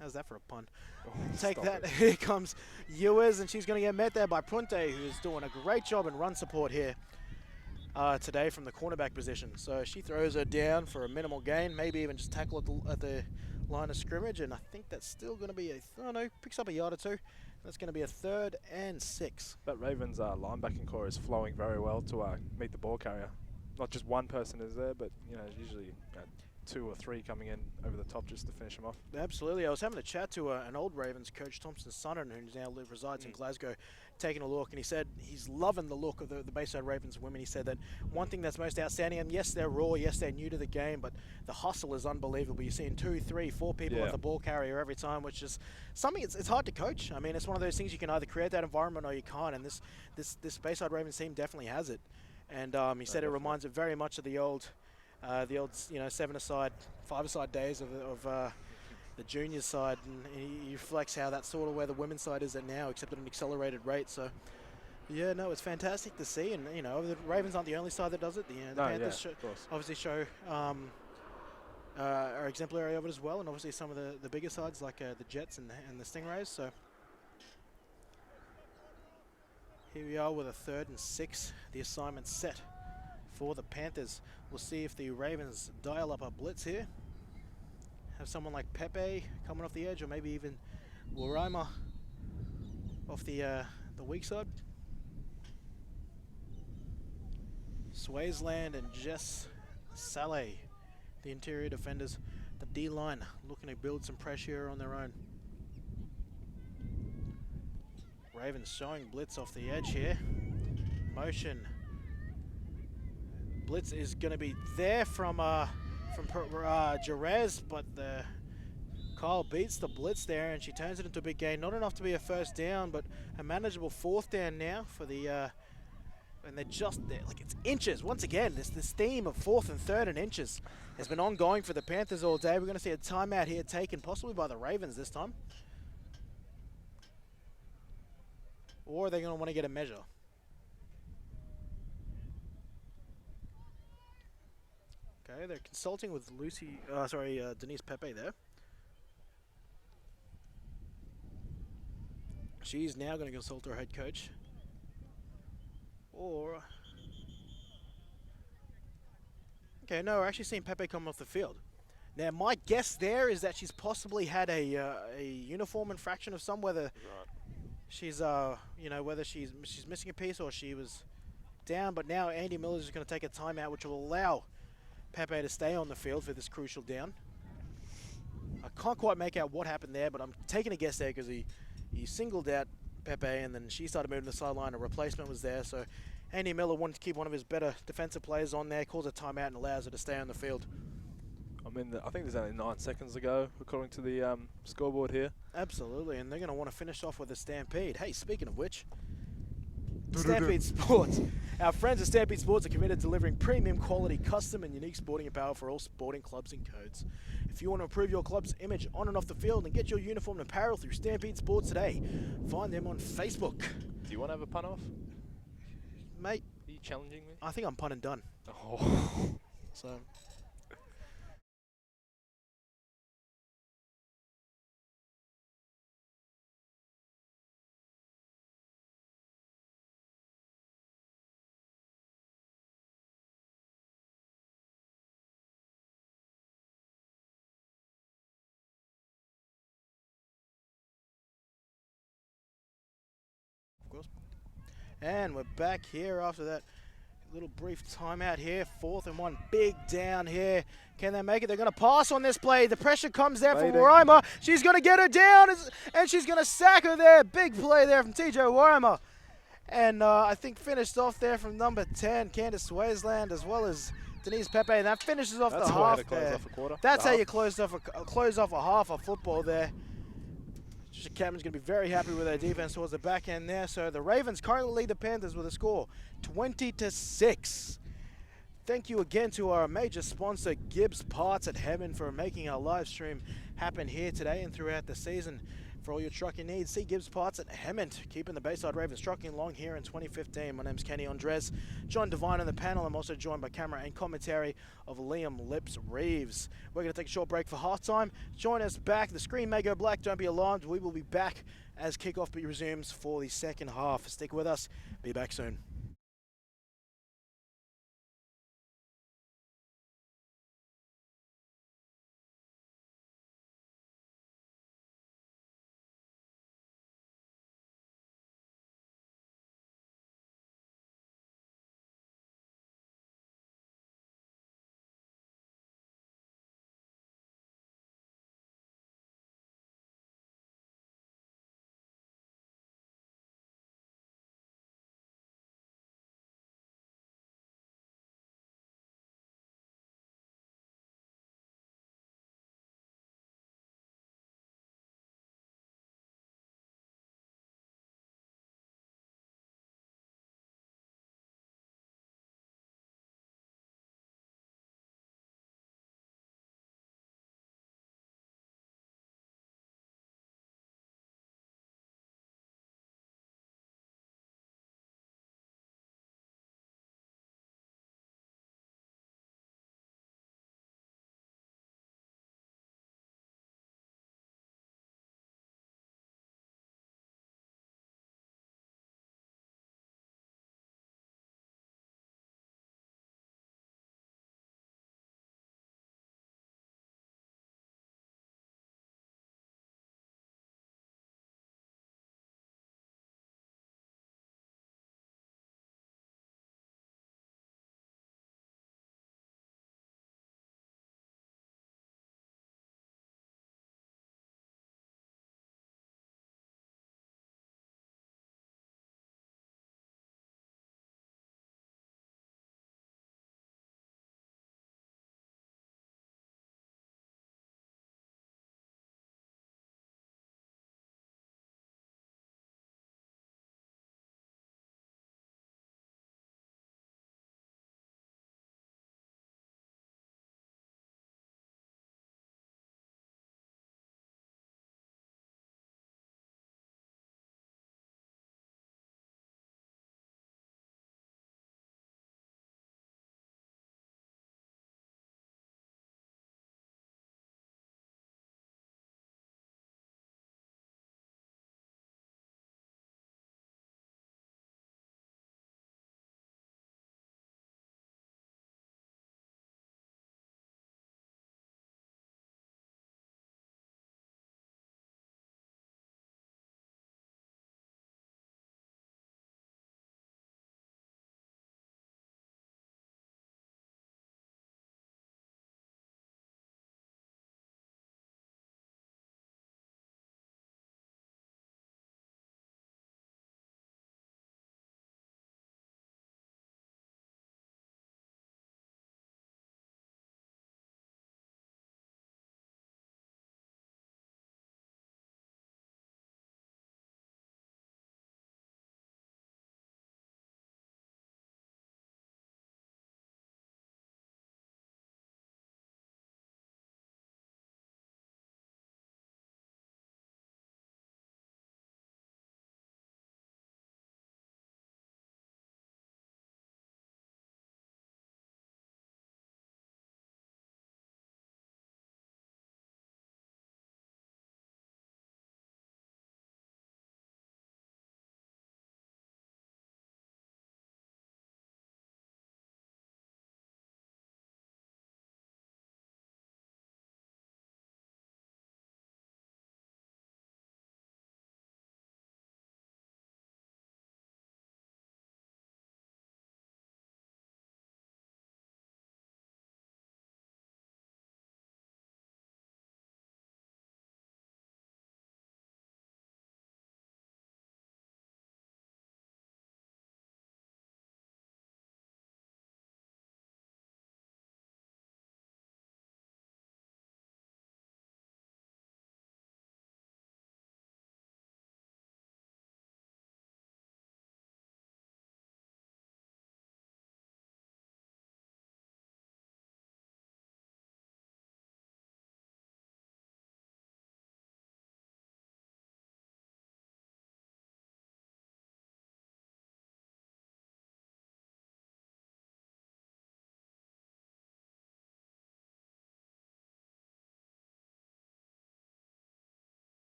How's that for a pun? Oh, take that. Here comes Ewers, and she's going to get met there by Pronte, who's doing a great job in run support here today from the cornerback position. So she throws her down for a minimal gain, maybe even just tackle at the line of scrimmage, and I think that's still going to be picks up a yard or two. That's going to be a 3rd and 6. That Ravens linebacking core is flowing very well to meet the ball carrier. Not just one person is there, but usually 2 or 3 coming in over the top just to finish them off. Absolutely. I was having a chat to an old Ravens coach, Thompson Sonner, who now resides in Glasgow, taking a look, and he said he's loving the look of the Bayside Ravens women. He said that one thing that's most outstanding, and yes, they're raw, yes, they're new to the game, but the hustle is unbelievable. You're seeing 2, 3, 4 people at the ball carrier every time, which is something it's hard to coach. I mean, it's one of those things you can either create that environment or you can't, and this Bayside Ravens team definitely has it. And he said it reminds it very much of the old 7-a-side, 5-a-side days of the juniors side, and he reflects how that's sort of where the women's side is at now, except at an accelerated rate. So yeah, no, it's fantastic to see, and the Ravens aren't the only side that does it. The Panthers obviously are exemplary of it as well, and obviously some of the bigger sides like the Jets and the Stingrays. So here we are with a 3rd and 6. The assignment set for the Panthers. We'll see if the Ravens dial up a blitz here. Have someone like Pepe coming off the edge, or maybe even Warima off the weak side. Swaysland and Jess Saleh, the interior defenders The D-line looking to build some pressure on their own. Ravens showing blitz off the edge here. Motion. Blitz is going to be there from Jerez, but Kyle beats the blitz there, and she turns it into a big gain. Not enough to be a first down, but a manageable fourth down now for the. And they're just there, like it's inches. Once again, this theme of fourth and third and inches has been ongoing for the Panthers all day. We're going to see a timeout here taken, possibly by the Ravens this time. Or are they going to want to get a measure? Okay, they're consulting with Denise Pepe there. She's now going to consult her head coach. Or... Okay, no, we're actually seeing Pepe come off the field. Now, my guess there is that she's possibly had a uniform infraction of some, whether she's, whether she's missing a piece or she was down. But now Andy Miller is going to take a timeout, which will allow Pepe to stay on the field for this crucial down. I can't quite make out what happened there, but I'm taking a guess there because he singled out Pepe, and then she started moving the sideline. A replacement was there, so Andy Miller wanted to keep one of his better defensive players on there, calls a timeout and allows her to stay on the field. I think there's only 9 seconds to go, according to the scoreboard here. Absolutely, and they're going to want to finish off with a stampede. Hey, speaking of which, Stampede Sports. Our friends at Stampede Sports are committed to delivering premium quality, custom and unique sporting apparel for all sporting clubs and codes. If you want to improve your club's image on and off the field and get your uniform and apparel through Stampede Sports today, find them on Facebook. Do you want to have a pun off? Mate. Are you challenging me? I think I'm pun and done. Oh. So... And we're back here after that little brief timeout here. 4th and 1, big down here. Can they make it? They're going to pass on this play. The pressure comes there from Warima. She's going to get her down, and she's going to sack her there. Big play there from TJ Warima. And I think finished off there from number 10, Candice Waisland, as well as Denise Pepe. And that finishes off the half there. That's how you close off a half of football there. Cameron's going to be very happy with their defense towards the back end there. So the Ravens currently lead the Panthers with a score 20-6. Thank you again to our major sponsor, Gibbs Parts at Heaven, for making our live stream happen here today and throughout the season. For all your trucking needs, see Gibbs Parts at Hammond, keeping the Bayside Ravens trucking along here in 2015. My name's Kenny Andres, John Devine on the panel. I'm also joined by camera and commentary of Liam Lips Reeves. We're going to take a short break for halftime. Join us back. The screen may go black. Don't be alarmed. We will be back as kickoff resumes for the second half. Stick with us. Be back soon.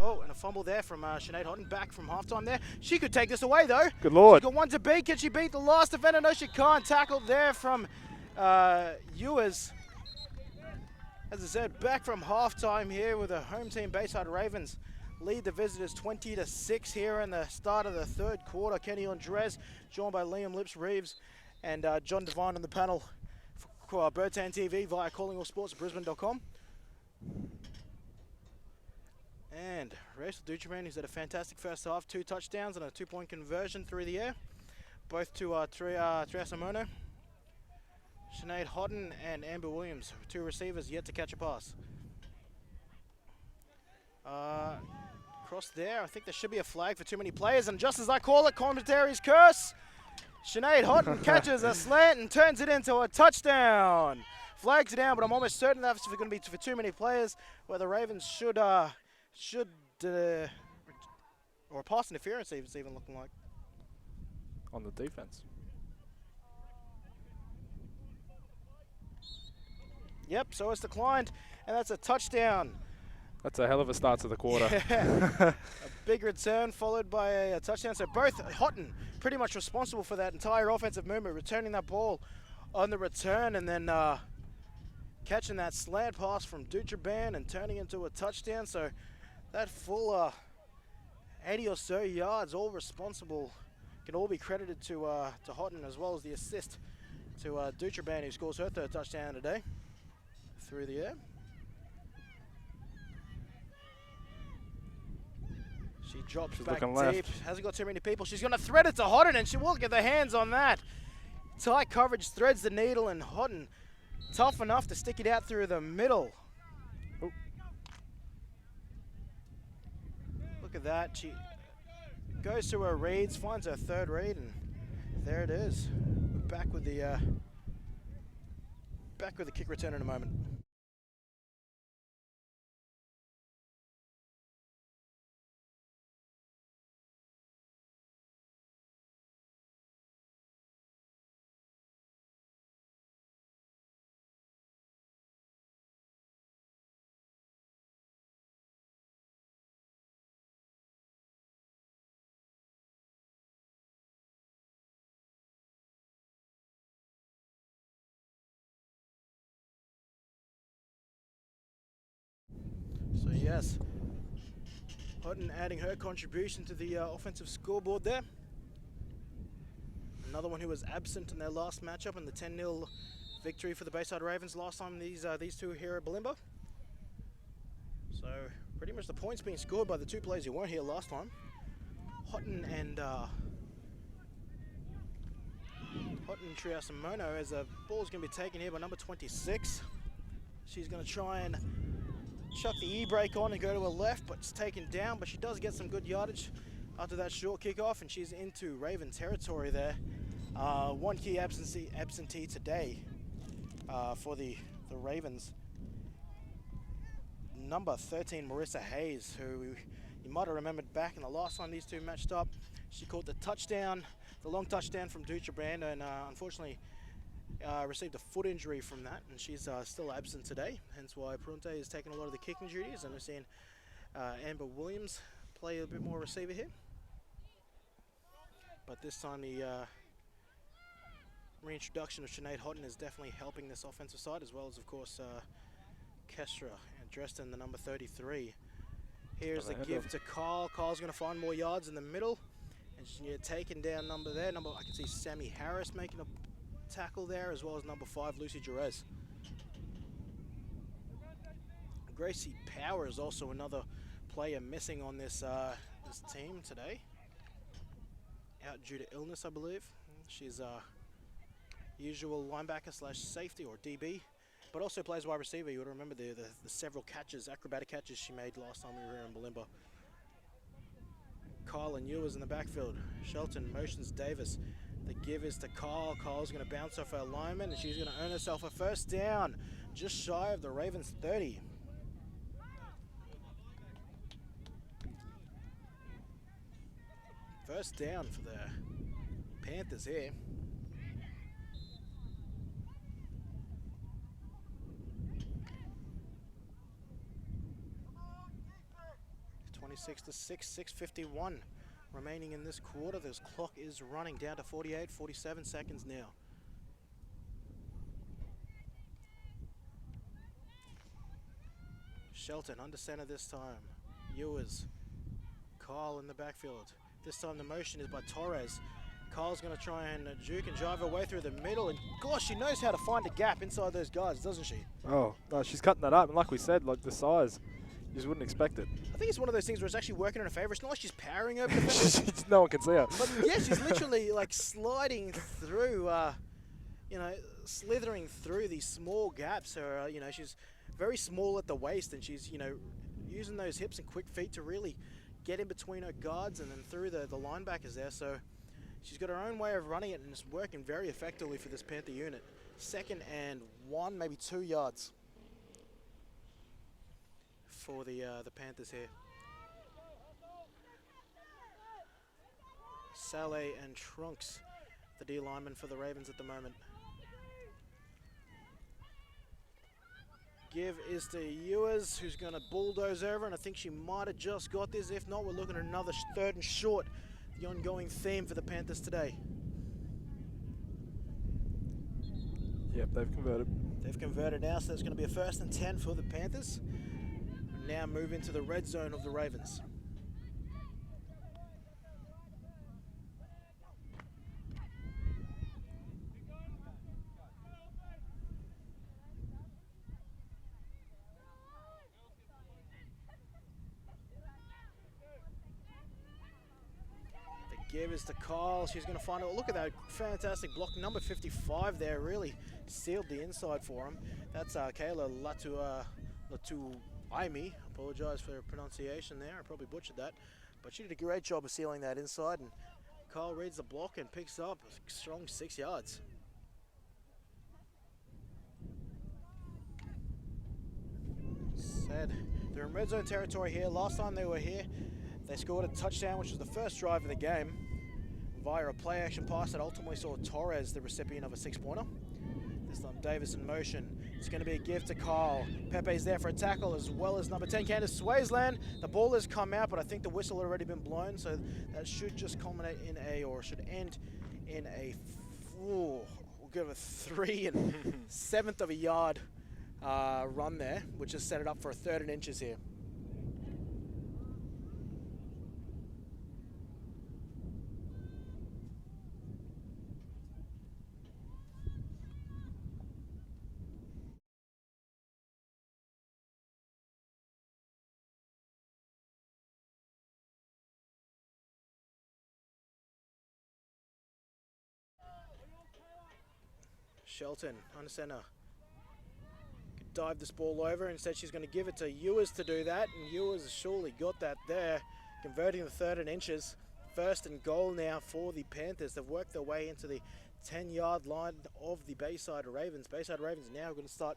Oh, and a fumble there from Sinead Hodden, back from halftime there. She could take this away, though. Good Lord. She's got one to beat. Can she beat the last defender? No, she can't. Tackled there from Ewers. As I said, back from halftime here with the home team, Bayside Ravens lead the visitors 20-6 here in the start of the third quarter. Kenny Andres, joined by Liam Lips-Reeves and John Devine on the panel for Birdtown TV via callingallsportsbrisbane.com. And Rachel Ducheman, who's had a fantastic first half, 2 touchdowns and a 2-point conversion through the air, both to Triasamono. Sinead Hodden and Amber Williams, 2 receivers yet to catch a pass. Across there, I think there should be a flag for too many players, and just as I call it, commentary's curse, Sinead Hodden catches a slant and turns it into a touchdown. Flags are down, but I'm almost certain that's going to be for too many players, where the Ravens should or a pass interference it's even looking like. On the defense. Yep, so it's declined, and that's a touchdown. That's a hell of a start to the quarter. A big return followed by a touchdown. So both Houghton pretty much responsible for that entire offensive movement, returning that ball on the return and then catching that slant pass from Dutraban and turning into a touchdown. So that full 80 or so yards, all responsible, can all be credited to Houghton, as well as the assist to Dutraban, who scores her 3rd touchdown today through the air. She drops She's back looking deep. left. Hasn't got too many people. She's going to thread it to Hodden, and she will get the hands on that. Tight coverage threads the needle, and Hodden tough enough to stick it out through the middle. Oh. Look at that. She goes to her reads, finds her 3rd read, and there it is. We're back with the kick return in a moment. So yes, Houghton adding her contribution to the offensive scoreboard there. Another one who was absent in their last matchup in the 10-0 victory for the Bayside Ravens last time these two here at Bulimba. So pretty much the points being scored by the 2 players who weren't here last time. Houghton and Triasamono, as the ball is going to be taken here by number 26. She's going to try and chuck the e-brake on and go to her left, but it's taken down, but she does get some good yardage after that short kickoff, and she's into Raven territory there. One key absentee today for the Ravens. Number 13, Marissa Hayes, who you might have remembered back in the last time these 2 matched up. She caught the touchdown, the long touchdown from Dutra-Brand, and unfortunately received a foot injury from that, and she's still absent today, hence why Prunte is taking a lot of the kicking duties, and we're seeing Amber Williams play a bit more receiver here. But this time the reintroduction of Sinead Houghton is definitely helping this offensive side, as well as, of course, Kestra, dressed in the number 33. Here's the give to Kyle. Kyle's going to find more yards in the middle, and she's taking down number there. I can see Sammy Harris making a tackle there, as well as number 5, Lucy Jerez. Gracie Power is also another player missing on this this team today. Out due to illness, I believe. She's usual linebacker / safety, or DB, but also plays wide receiver. You would remember the several catches, acrobatic catches she made last time we were here in Bulimba. Kyle and Ewers in the backfield. Shelton motions Davis. The give is to Kyle. Kyle's going to bounce off her lineman, and she's going to earn herself a 1st down, just shy of the Ravens 30. First down for the Panthers here. 26-6, 6:51 remaining in this quarter. This clock is running down to 48, 47 seconds now. Shelton under center this time. Ewers. Kyle in the backfield. This time the motion is by Torres. Kyle's going to try and juke and drive her way through the middle. And gosh, she knows how to find a gap inside those guards, doesn't she? Oh, no, she's cutting that up. And like we said, like the size, you just wouldn't expect it. I think it's one of those things where it's actually working in her favor. It's not like she's powering over the fence. No one can see her. But yeah, she's literally like sliding through, you know, slithering through these small gaps. Her, you know, she's very small at the waist, and she's, you know, using those hips and quick feet to really get in between her guards and then through the linebackers there. So she's got her own way of running it, and it's working very effectively for this Panther unit. 2nd and 1, maybe 2 yards for the Panthers here. Saleh and Trunks, the D lineman for the Ravens at the moment. Give is to Ewers, who's going to bulldoze over, and I think she might have just got this. If not, we're looking at another 3rd and short, the ongoing theme for the Panthers today. Yep, they've converted. They've converted now, so that's going to be a 1st and 10 for the Panthers. Now move into the red zone of the Ravens. Give is to Kyle. She's going to find it. Look at that fantastic block. Number 55 there really sealed the inside for him. That's Kayla Latuaimi. Apologise for her pronunciation there. I probably butchered that. But she did a great job of sealing that inside. And Kyle reads the block and picks up a strong 6 yards. Said they're in red zone territory here. Last time they were here, they scored a touchdown, which was the first drive of the game, via a play action pass that ultimately saw Torres the recipient of a 6-pointer. This time Davis in motion. It's going to be a give to Kyle. Pepe's there for a tackle, as well as number 10, Candace Swaysland. The ball has come out, but I think the whistle had already been blown, so that should just culminate in should end in a, we'll give a 3 7/7 of a yard run there, which has set it up for a 3rd and inches here. Shelton under center. Could dive this ball over. Instead, she's going to give it to Ewers to do that. And Ewers surely got that there, converting the 3rd and inches. 1st and goal now for the Panthers. They've worked their way into the 10-yard line of the Bayside Ravens. Bayside Ravens now going to start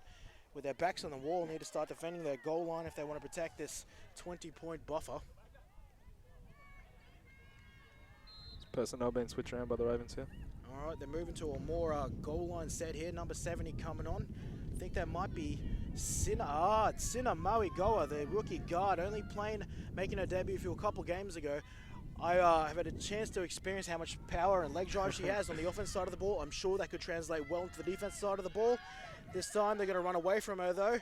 with their backs on the wall, need to start defending their goal line if they want to protect this 20-point buffer. Personnel being switched around by the Ravens here. All right, they're moving to a more goal line set here. Number 70 coming on. I think that might be Sina Mauigoa, the rookie guard, only making her debut a couple games ago. I have had a chance to experience how much power and leg drive she has on the offense side of the ball. I'm sure that could translate well into the defense side of the ball. This time they're going to run away from her though,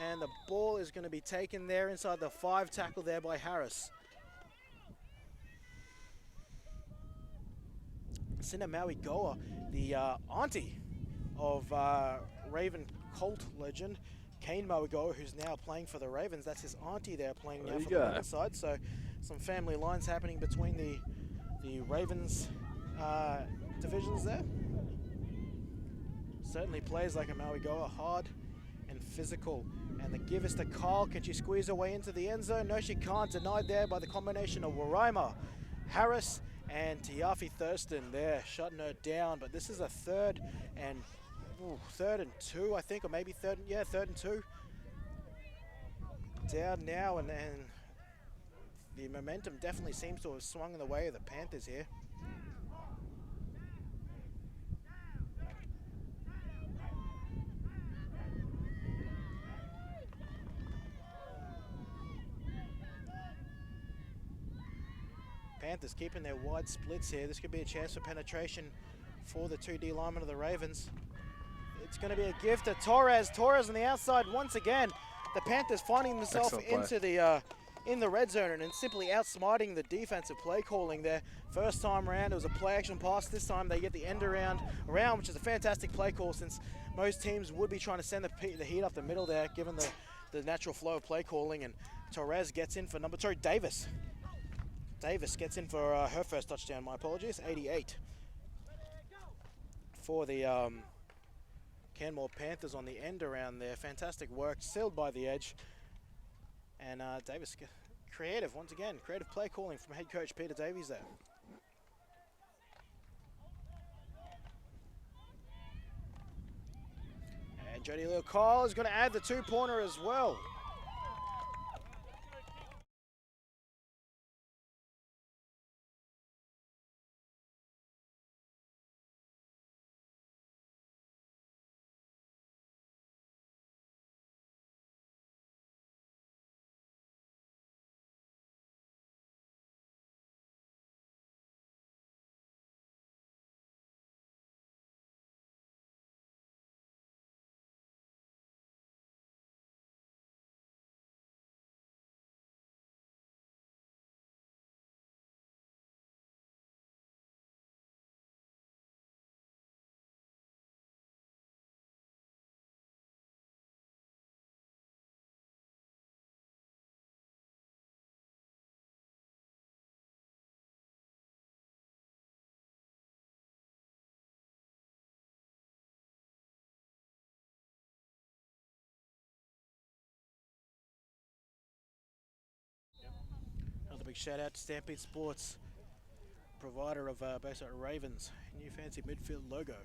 and the ball is going to be taken there inside the 5 tackle there by Harris. Sina Mauigoa, the auntie of Raven Colt legend Kane Mauigoa, who's now playing for the Ravens. That's his auntie there playing now for the Ravens side. So some family lines happening between the Ravens divisions there. Certainly plays like a Mauigoa, hard and physical. And the give is to Kyle. Can she squeeze her way into the end zone? No, she can't. Denied there by the combination of Waraima, Harris, and Tiafi Thurston there, shutting her down. But this is a 3rd and 2, I think, or maybe 3rd and 2. Down now, and the momentum definitely seems to have swung in the way of the Panthers here. Panthers keeping their wide splits here. This could be a chance for penetration for the 2D linemen of the Ravens. It's going to be a gift to Torres. Torres on the outside once again. The Panthers finding themselves into the in the red zone and simply outsmarting the defensive play calling there. First time around, it was a play action pass. This time they get the end around, which is a fantastic play call since most teams would be trying to send the heat up the middle there, given the natural flow of play calling. And Torres gets in for Davis. Davis gets in for her first touchdown, my apologies, 88. For the Canmore Panthers on the end around there. Fantastic work, sealed by the edge. And Davis, creative once again, creative play calling from head coach Peter Davies there. And Jody Leo-Kyle is going to add the two-pointer as well. Another big shout out to Stampede Sports, provider of based out of Ravens, new fancy midfield logo.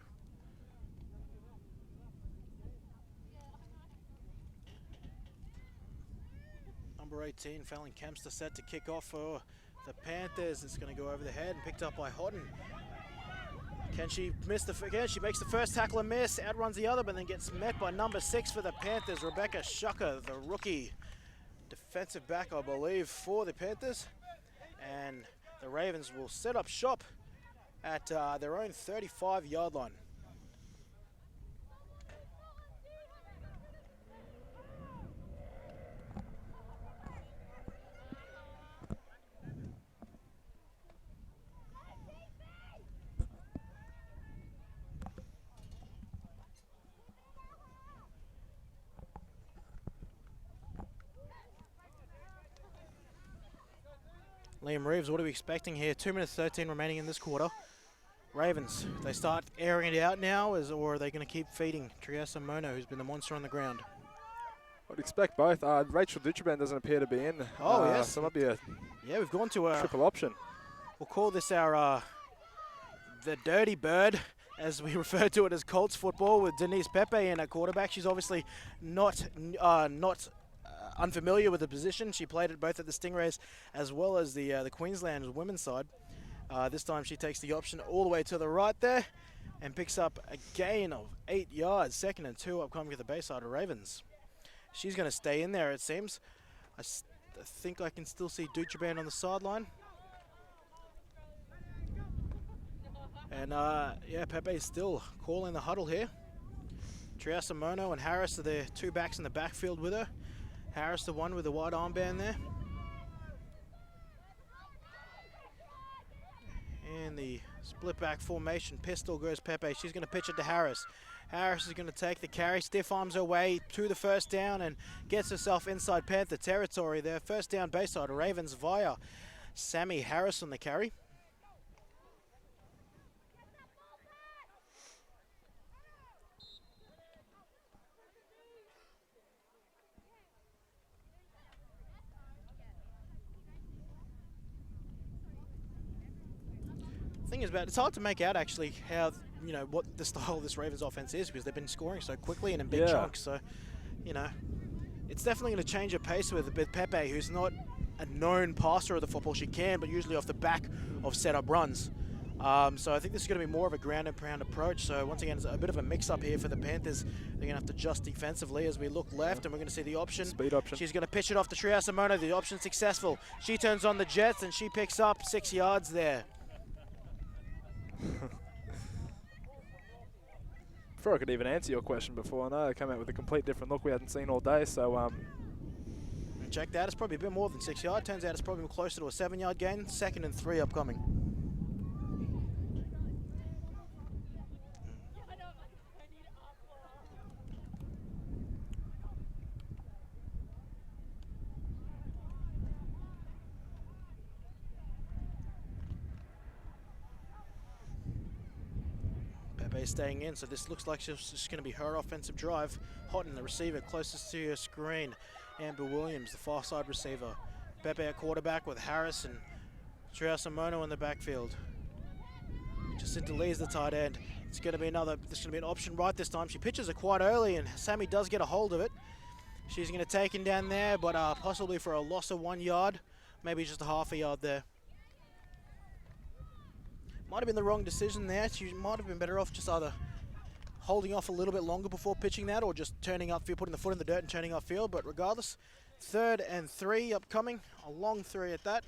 Number 18, Fallon Kempster, set to kick off for the Panthers. It's going to go over the head and picked up by Hodden. Can she miss again? She makes the first tackle a miss, outruns the other, but then gets met by number 6 for the Panthers, Rebecca Shucker, the rookie defensive back, I believe, for the Panthers. And the Ravens will set up shop at their own 35-yard line. Liam Reeves, what are we expecting here? 2 minutes 13 remaining in this quarter. Ravens, they start airing it out now, or are they going to keep feeding Triessa Mono, who's been the monster on the ground? I'd expect both. Rachel Dutraban doesn't appear to be in. Oh, yes. So it might be a we've gone to a triple option. We'll call this our the dirty bird, as we refer to it as Colts football, with Denise Pepe in at quarterback. She's obviously not unfamiliar with the position. She played it both at the Stingrays as well as the Queensland women's side. This time she takes the option all the way to the right there and picks up a gain of 8 yards. 2nd and 2 upcoming to the base side of Ravens. She's going to stay in there, it seems. I think I can still see Dutraban on the sideline. And Pepe is still calling the huddle here. Triessa Mono and Harris are the 2 backs in the backfield with her. Harris, the one with the white armband there. And the split back formation, pistol goes Pepe. She's going to pitch it to Harris. Harris is going to take the carry, stiff arms her way to the first down and gets herself inside Panther territory there. First down base side, Ravens via Sammy Harris on the carry. Thing is, it's hard to make out actually how, what the style of this Ravens offense is, because they've been scoring so quickly and in big chunks. So, it's definitely going to change her pace with Pepe, who's not a known passer of the football. She can, but usually off the back of setup runs. So I think this is going to be more of a ground and pound approach. So once again, it's a bit of a mix-up here for the Panthers. They're going to have to adjust defensively as we look left, and we're going to see the option. Speed option. She's going to pitch it off to Treehouse Mono. The option successful. She turns on the Jets, and she picks up 6 yards there. Before I could even answer your question before, I know I came out with a complete different look we hadn't seen all day. So check that. It's probably a bit more than 6 yards. Turns out it's probably closer to a 7-yard gain. 2nd and 3 upcoming. Staying in, so this looks like it's just going to be her offensive drive. Hot in the receiver, closest to your screen. Amber Williams, the far side receiver. Pepe at quarterback with Harris and Treehouse Mono in the backfield. Jacinta Lee is the tight end. It's going to be this is going to be an option right this time. She pitches it quite early, and Sammy does get a hold of it. She's going to take him down there, but possibly for a loss of 1 yard, maybe just a half a yard there. Might have been the wrong decision there. She might have been better off just either holding off a little bit longer before pitching that, or just turning upfield, putting the foot in the dirt and turning upfield. But regardless, 3rd and 3 upcoming, a long 3 at that.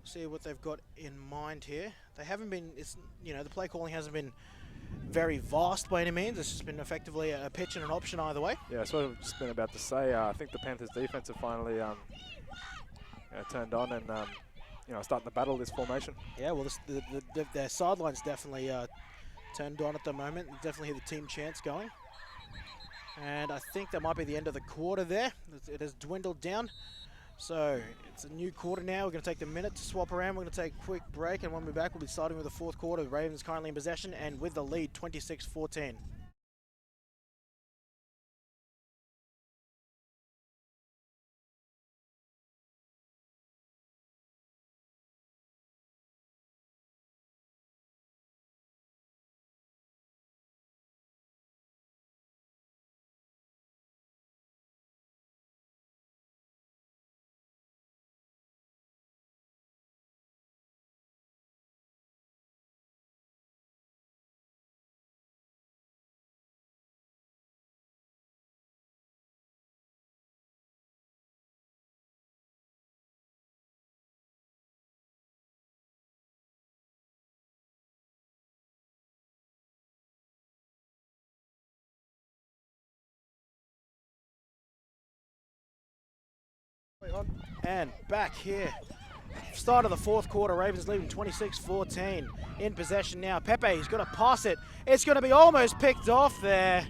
See what they've got in mind here. They haven't been, the play calling hasn't been very vast by any means. It's just been effectively a pitch and an option either way. yeah, that's what I've just been about to say. I think the Panthers defense have finally turned on and starting to battle this formation. Yeah, well, their sideline's definitely turned on at the moment. Definitely hear the team chants going. And I think that might be the end of the quarter there. It has dwindled down. So it's a new quarter now. We're going to take the minute to swap around. We're going to take a quick break, and when we're back, we'll be starting with the 4th quarter. The Ravens currently in possession and with the lead, 26-14. And back here. Start of the 4th quarter, Ravens leading 26-14. In possession now. Pepe's going to pass it. It's going to be almost picked off there.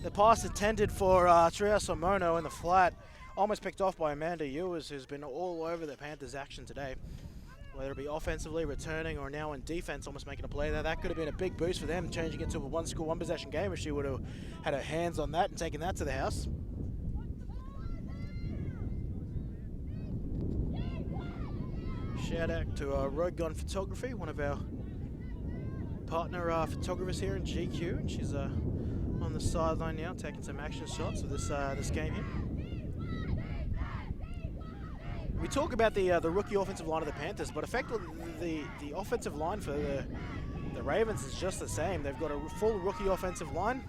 The pass intended for Treehouse Mono in the flat. Almost picked off by Amanda Ewers, who's been all over the Panthers action today. Whether it be offensively returning or now in defense, almost making a play there. That could have been a big boost for them, changing it to a one-score, one-possession game if she would have had her hands on that and taken that to the house. Shout out to Road Gun Photography, one of our partner photographers here in GQ. And she's on the sideline now, taking some action shots of this game here. We talk about the rookie offensive line of the Panthers, but effectively the offensive line for the Ravens is just the same. They've got a full rookie offensive line.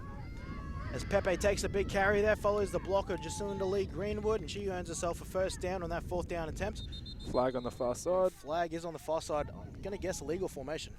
As Pepe takes a big carry there, follows the blocker Jacinta Lee Greenwood, and she earns herself a 1st down on that 4th down attempt. Flag on the far side. Flag is on the far side. I'm going to guess illegal formation.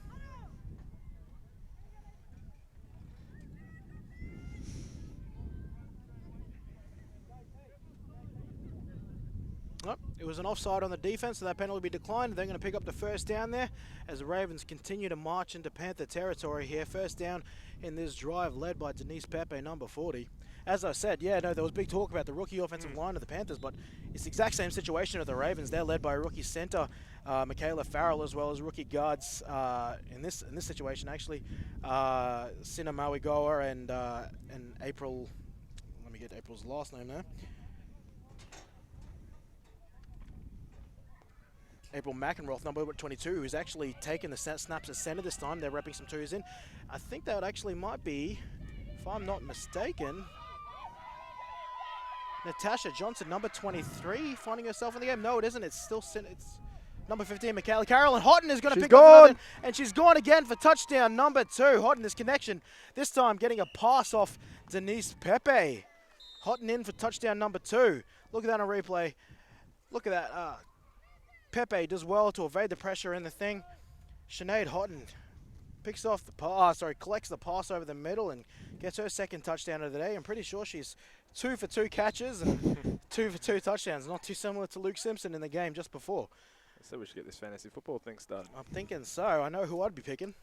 Oh, it was an offside on the defense, so that penalty will be declined. They're going to pick up the 1st down there as the Ravens continue to march into Panther territory here. 1st down in this drive led by Denise Pepe, number 40. As I said, there was big talk about the rookie offensive line of the Panthers, but it's the exact same situation of the Ravens. They're led by a rookie center, Michaela Farrell, as well as rookie guards in this situation, actually. Sina Mawigoa and April, let me get April's last name now. April McEnroth, number 22, who's actually taken the snaps at center this time. They're repping some 2s in. I think that actually might be, if I'm not mistaken, Natasha Johnson, number 23, finding herself in the game. No, it isn't. It's still Number 15, Michaela Carroll, and Houghton is going to She's pick up another, gone. and she's gone again for touchdown number 2. Houghton, this connection, this time getting a pass off Denise Pepe. Houghton in for touchdown number 2. Look at that on replay. Look at that. Pepe does well to evade the pressure in the thing. Sinead Houghton picks off the pass, collects the pass over the middle and gets her second touchdown of the day. I'm pretty sure she's 2 for 2 catches and 2 for 2 touchdowns. Not too similar to Luke Simpson in the game just before. So we should get this fantasy football thing started. I'm thinking so. I know who I'd be picking.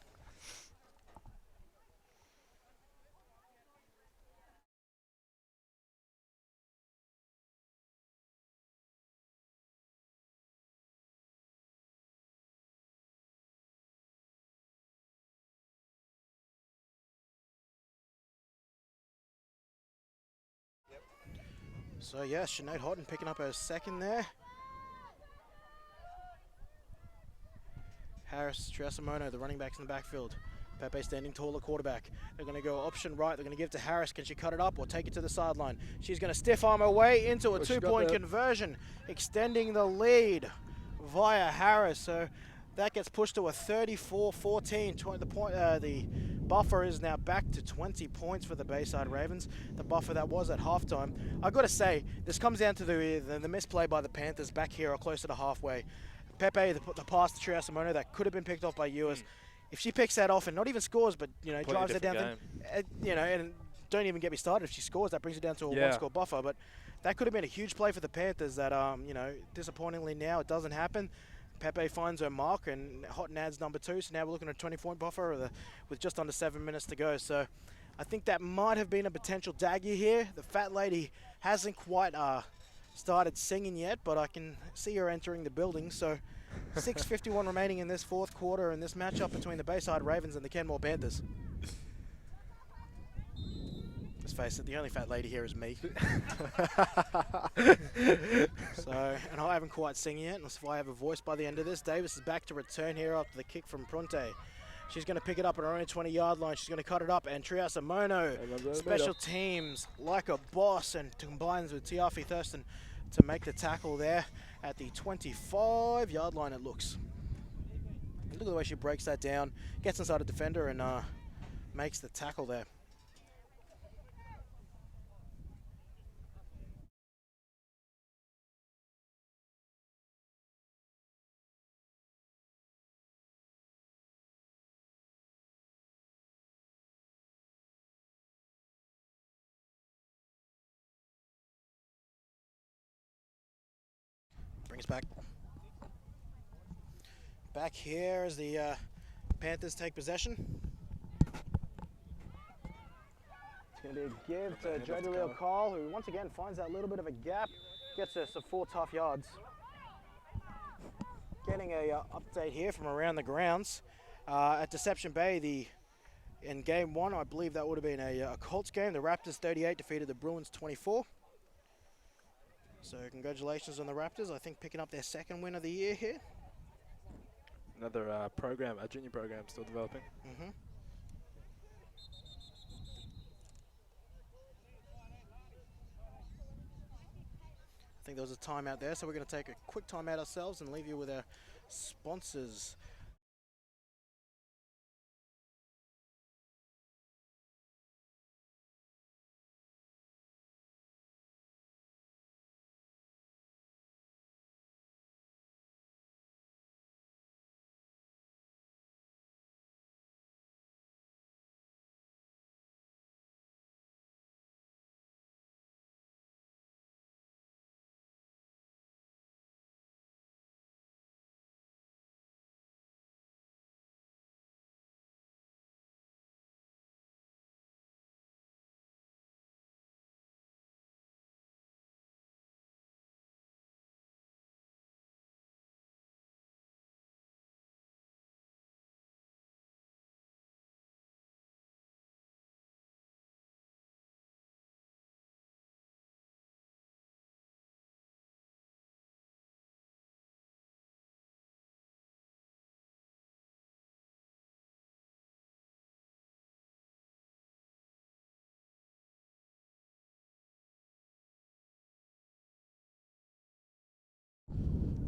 So yeah, Sinead Houghton picking up her second there. Harris, Triasimono, the running backs in the backfield. Pepe standing tall, the quarterback. They're going to go option right. They're going to give to Harris. Can she cut it up or take it to the sideline? She's going to stiff arm her way into a 2-point conversion, extending the lead via Harris. So that gets pushed to a 34-14. The buffer is now back to 20 points for the Bayside Ravens. The buffer that was at halftime. I've got to say, this comes down to the misplay by the Panthers back here or closer to halfway. Pepe, the pass to Triasimono that could have been picked off by Ewers. If she picks that off and not even scores, but drives it down, and don't even get me started. If she scores, that brings it down to a 1-score buffer. But that could have been a huge play for the Panthers. That disappointingly now it doesn't happen. Pepe finds her mark, and Houghton adds number 2. So now we're looking at a 20-point buffer with just under 7 minutes to go. So I think that might have been a potential dagger here. The fat lady hasn't quite started singing yet, but I can see her entering the building. So 6:51 remaining in this 4th quarter in this matchup between the Bayside Ravens and the Kenmore Panthers. Let's face it, the only fat lady here is me. And I haven't quite singing yet, unless if I have a voice by the end of this. Davis is back to return here after the kick from Pronte. She's going to pick it up at her own 20-yard line. She's going to cut it up, and Triasimono, special teams like a boss, and combines with Tiafi Thurston to make the tackle there at the 25-yard line, it looks. Look at the way she breaks that down, gets inside a defender, and makes the tackle there. Brings back here as the Panthers take possession. It's going to be a give to Jodie Leo Cole, who once again finds that little bit of a gap, gets her some 4 tough yards. Getting a update here from around the grounds. At Deception Bay, in game 1, I believe that would have been a Colts game. The Raptors 38 defeated the Bruins 24. So congratulations on the Raptors. I think picking up their 2nd win of the year here. Another program, a junior program still developing. Mm-hmm. I think there was a timeout there, so we're going to take a quick timeout ourselves and leave you with our sponsors.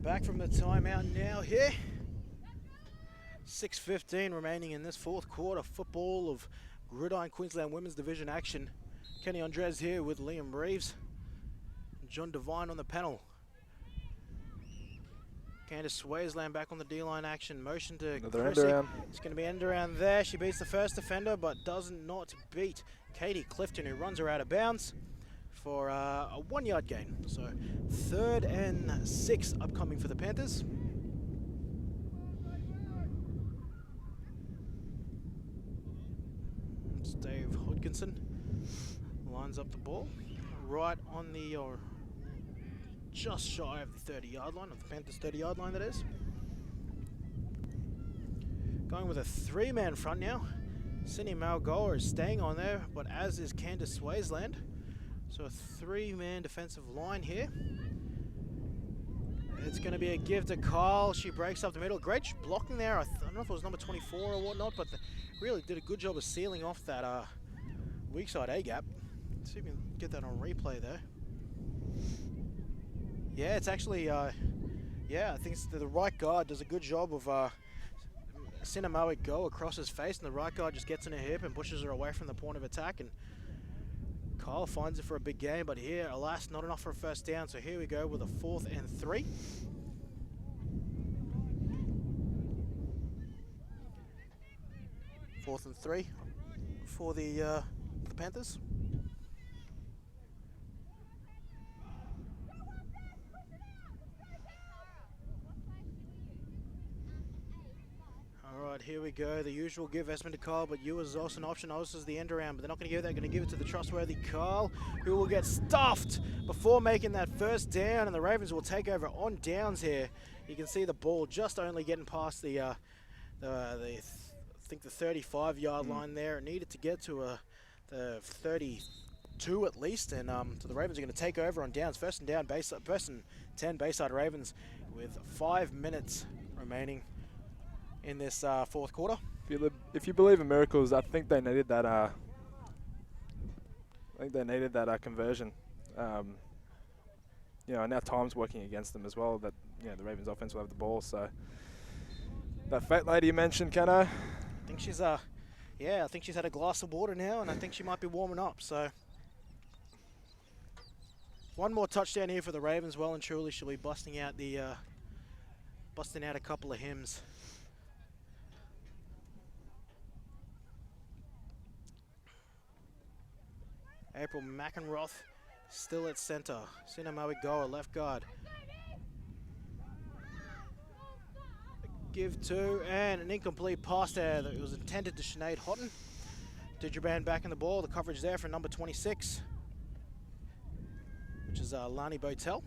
Back from the timeout now here. 6:15 remaining in this fourth quarter. Football of Gridiron Queensland Women's Division action. Kenny Andres here with Liam Reeves. John Devine on the panel. Candice Swaysland back on the D-line action. Motion to Another end Chrissy. around. It's going to be end around there. She beats the first defender, but does not beat Katie Clifton, who runs her out of bounds for a 1 yard gain. So 3rd and 6 upcoming for the Panthers. It's Dave Hodkinson lines up the ball right on the, or just shy of the 30-yard line, of the Panthers' 30-yard line, that is. Going with a 3-man front now. Cindy Malgoa is staying on there, but as is Candice Swaysland. So a 3-man defensive line here. It's going to be a give to Kyle. She breaks up the middle. Great blocking there. I don't know if it was number 24 or whatnot, but really did a good job of sealing off that weak side A-gap. Let's see if we can get that on replay there. Yeah, it's actually, yeah, I think it's the right guard does a good job of sending Maui go across his face, and the right guard just gets in her hip and pushes her away from the point of attack, and Kyle finds it for a big gain, but here, alas, not enough for a first down, so here we go with a 4th and 3. Fourth and 3 for the Panthers. Alright, here we go. The usual give Esmond to Kyle, but you is also an option. Also is the end around, but they're not going to give it. They're going to give it to the trustworthy Kyle, who will get stuffed before making that first down, and the Ravens will take over on downs here. You can see the ball just only getting past the I think the 35-yard line there. It needed to get to the 32 at least, and so the Ravens are going to take over on downs. First and 10 Bayside Ravens with 5 minutes remaining in this fourth quarter. If you believe in miracles, I think they needed that. Conversion. You know, and now time's working against them as well. That the Ravens' offense will have the ball. So that fat lady you mentioned, Keno. I think she's I think she's had a glass of water now, and I think she might be warming up. So one more touchdown here for the Ravens. Well and truly, she'll be busting out a couple of hymns. April McEnroth still at center. Sina Mawigoa, left guard. Give to, and an incomplete pass there that was intended to Sinead Houghton. Didraban back in the ball. The coverage there for number 26, which is Lani Botel.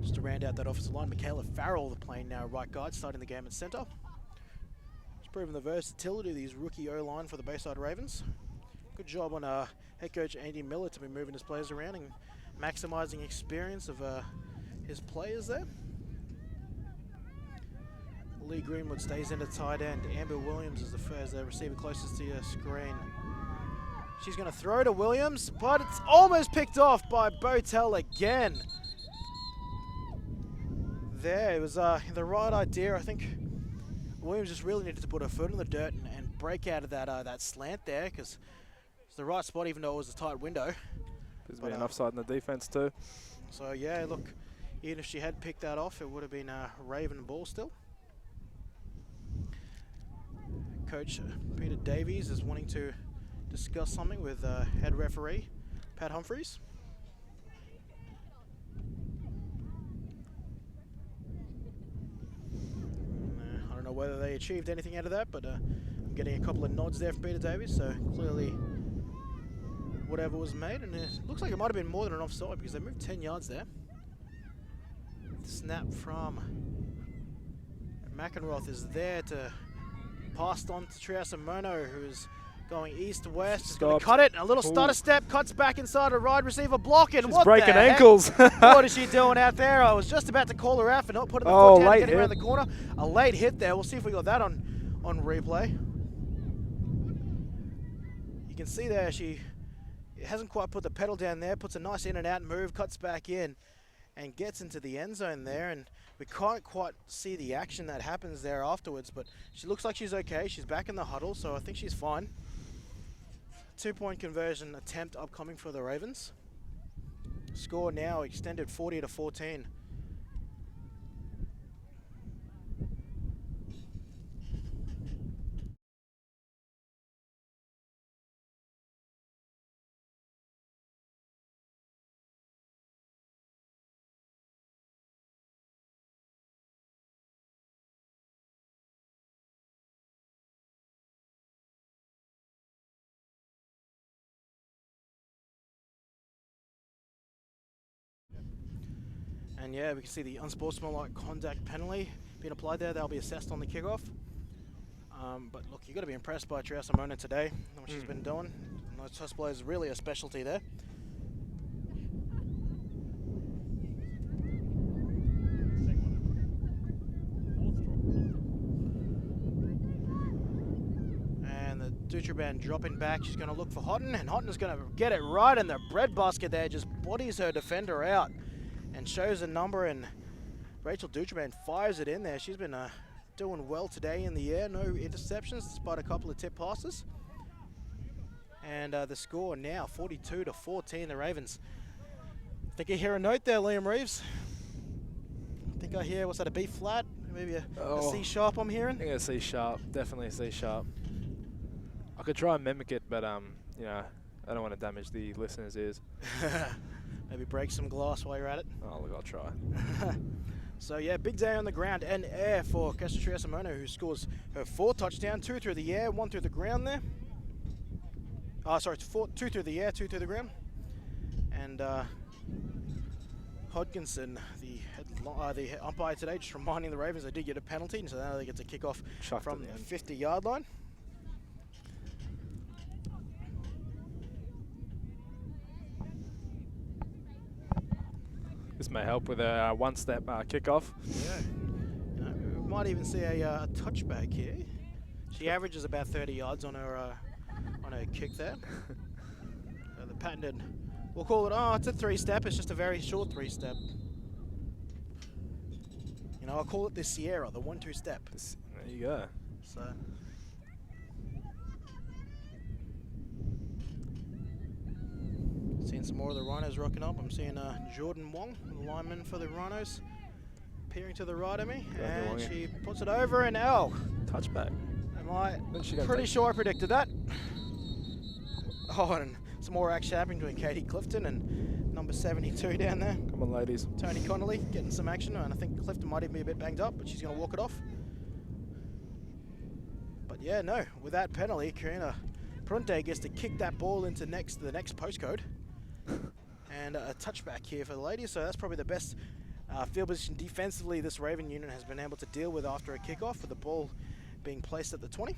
Just to round out that offensive line, Michaela Farrell, the playing now right guard, starting the game at centre. She's proven the versatility of these rookie O-line for the Bayside Ravens. Good job on head coach Andy Miller to be moving his players around and maximising experience of his players there. Lee Greenwood stays in at tight end. Amber Williams is the receiver closest to your screen. She's going to throw to Williams, but it's almost picked off by Botel again. There, it was the right idea. I think Williams just really needed to put her foot in the dirt and break out of that slant there, because it's the right spot, even though it was a tight window. There's been an offside in the defense too. So yeah, look, even if she had picked that off, it would have been a Raven ball still. Coach Peter Davies is wanting to discuss something with head referee Pat Humphreys. I don't know whether they achieved anything out of that, but I'm getting a couple of nods there from Peter Davies, so clearly whatever was made, and it looks like it might have been more than an offside because they moved 10 yards there. Snap from McEnroth is there to pass on to Triasimono, who's going east-west. Just going to cut it. A little stutter step, cuts back inside a wide receiver block, and she's breaking ankles. What is she doing out there? I was just about to call her out for not putting the foot down, getting around the corner. A late hit there. We'll see if we got that on replay. You can see there she hasn't quite put the pedal down there, puts a nice in and out move, cuts back in and gets into the end zone there, and we can't quite see the action that happens there afterwards, but she looks like she's okay. She's back in the huddle, so I think she's fine. 2-point conversion attempt upcoming for the Ravens. Score now extended 40-14. And yeah, we can see the unsportsmanlike conduct penalty being applied there. That'll be assessed on the kickoff. But look, you've got to be impressed by Trias Mona today, and what she's been doing. And those toss blows is really a specialty there. And the Dutra band dropping back. She's going to look for Houghton, and Houghton's going to get it right in the breadbasket there. Just bodies her defender out and shows a number, and Rachel Dutraban fires it in there. She's been doing well today in the air. No interceptions despite a couple of tip passes. And the score now 42-14, the Ravens. I think I hear a note there, Liam Reeves. I think I hear, what's that, a B flat? Maybe a C sharp I'm hearing? I think a C sharp, definitely a C sharp. I could try and mimic it, but you know, I don't want to damage the listeners' ears. Maybe break some glass while you're at it. Oh, look, I'll try. So yeah, big day on the ground and air for Kesha Triasamono, who scores her 4th touchdown, 2 through the air, 1 through the ground there. Sorry, it's 2 through the air, 2 through the ground. And Hodkinson, the umpire today, just reminding the Ravens they did get a penalty, and so now they get to kick off from the 50-yard line. This may help with a one-step kickoff. Yeah, you know, we might even see a touchback here. She averages about 30 yards on her kick there. So the patented, we'll call it, it's a 3-step. It's just a very short 3-step. You know, I'll call it the Sierra, the 1-2 step. There you go. So. Seeing some more of the Rhinos rocking up. I'm seeing Jordan Wong, the lineman for the Rhinos, peering to the right of me, and she puts it over and touchback. Am I pretty sure I predicted that? Oh, and some more action happening between Katie Clifton and number 72 down there. Come on, ladies. Tony Connolly getting some action, and I think Clifton might even be a bit banged up, but she's going to walk it off. But yeah, no, with that penalty, Karina Prunte gets to kick that ball into the next postcode. And a touchback here for the ladies, so that's probably the best field position defensively this Raven unit has been able to deal with after a kickoff, with the ball being placed at the 20.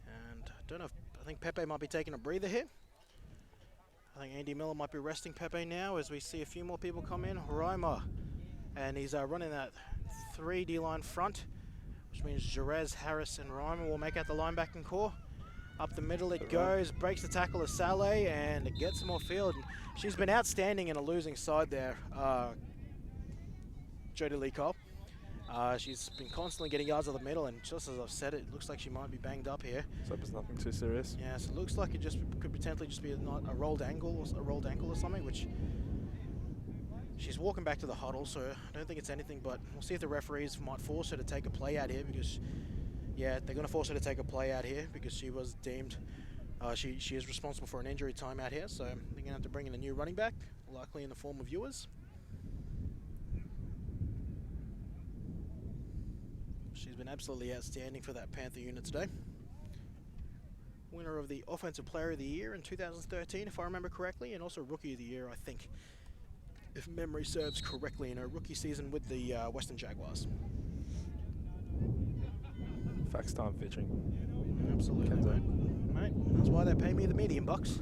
And I don't know if, I think Pepe might be taking a breather here. I think Andy Miller might be resting Pepe now as we see a few more people come in. Reimer, and he's running that 3 D-line front, which means Jerez, Harris, and Reimer will make out the linebacking core. Up the middle it goes, breaks the tackle of Saleh, and it gets him off field. She's been outstanding in a losing side there, Jodie Lee Cole. She's been constantly getting yards of the middle, and just as I've said, it looks like she might be banged up here. So it's nothing too serious. Yeah, so it looks like it just could potentially just be a rolled ankle or something, which she's walking back to the huddle, so I don't think it's anything, but we'll see if the referees might force her to take a play out here, because yeah, they're going to force her to take a play out here because she was deemed, she is responsible for an injury time out here, so they're going to have to bring in a new running back, likely in the form of viewers. She's been absolutely outstanding for that Panther unit today. Winner of the Offensive Player of the Year in 2013, if I remember correctly, and also Rookie of the Year, I think, if memory serves correctly, in her rookie season with the Western Jaguars. Fax time featuring. Absolutely, mate. That's why they pay me the medium bucks.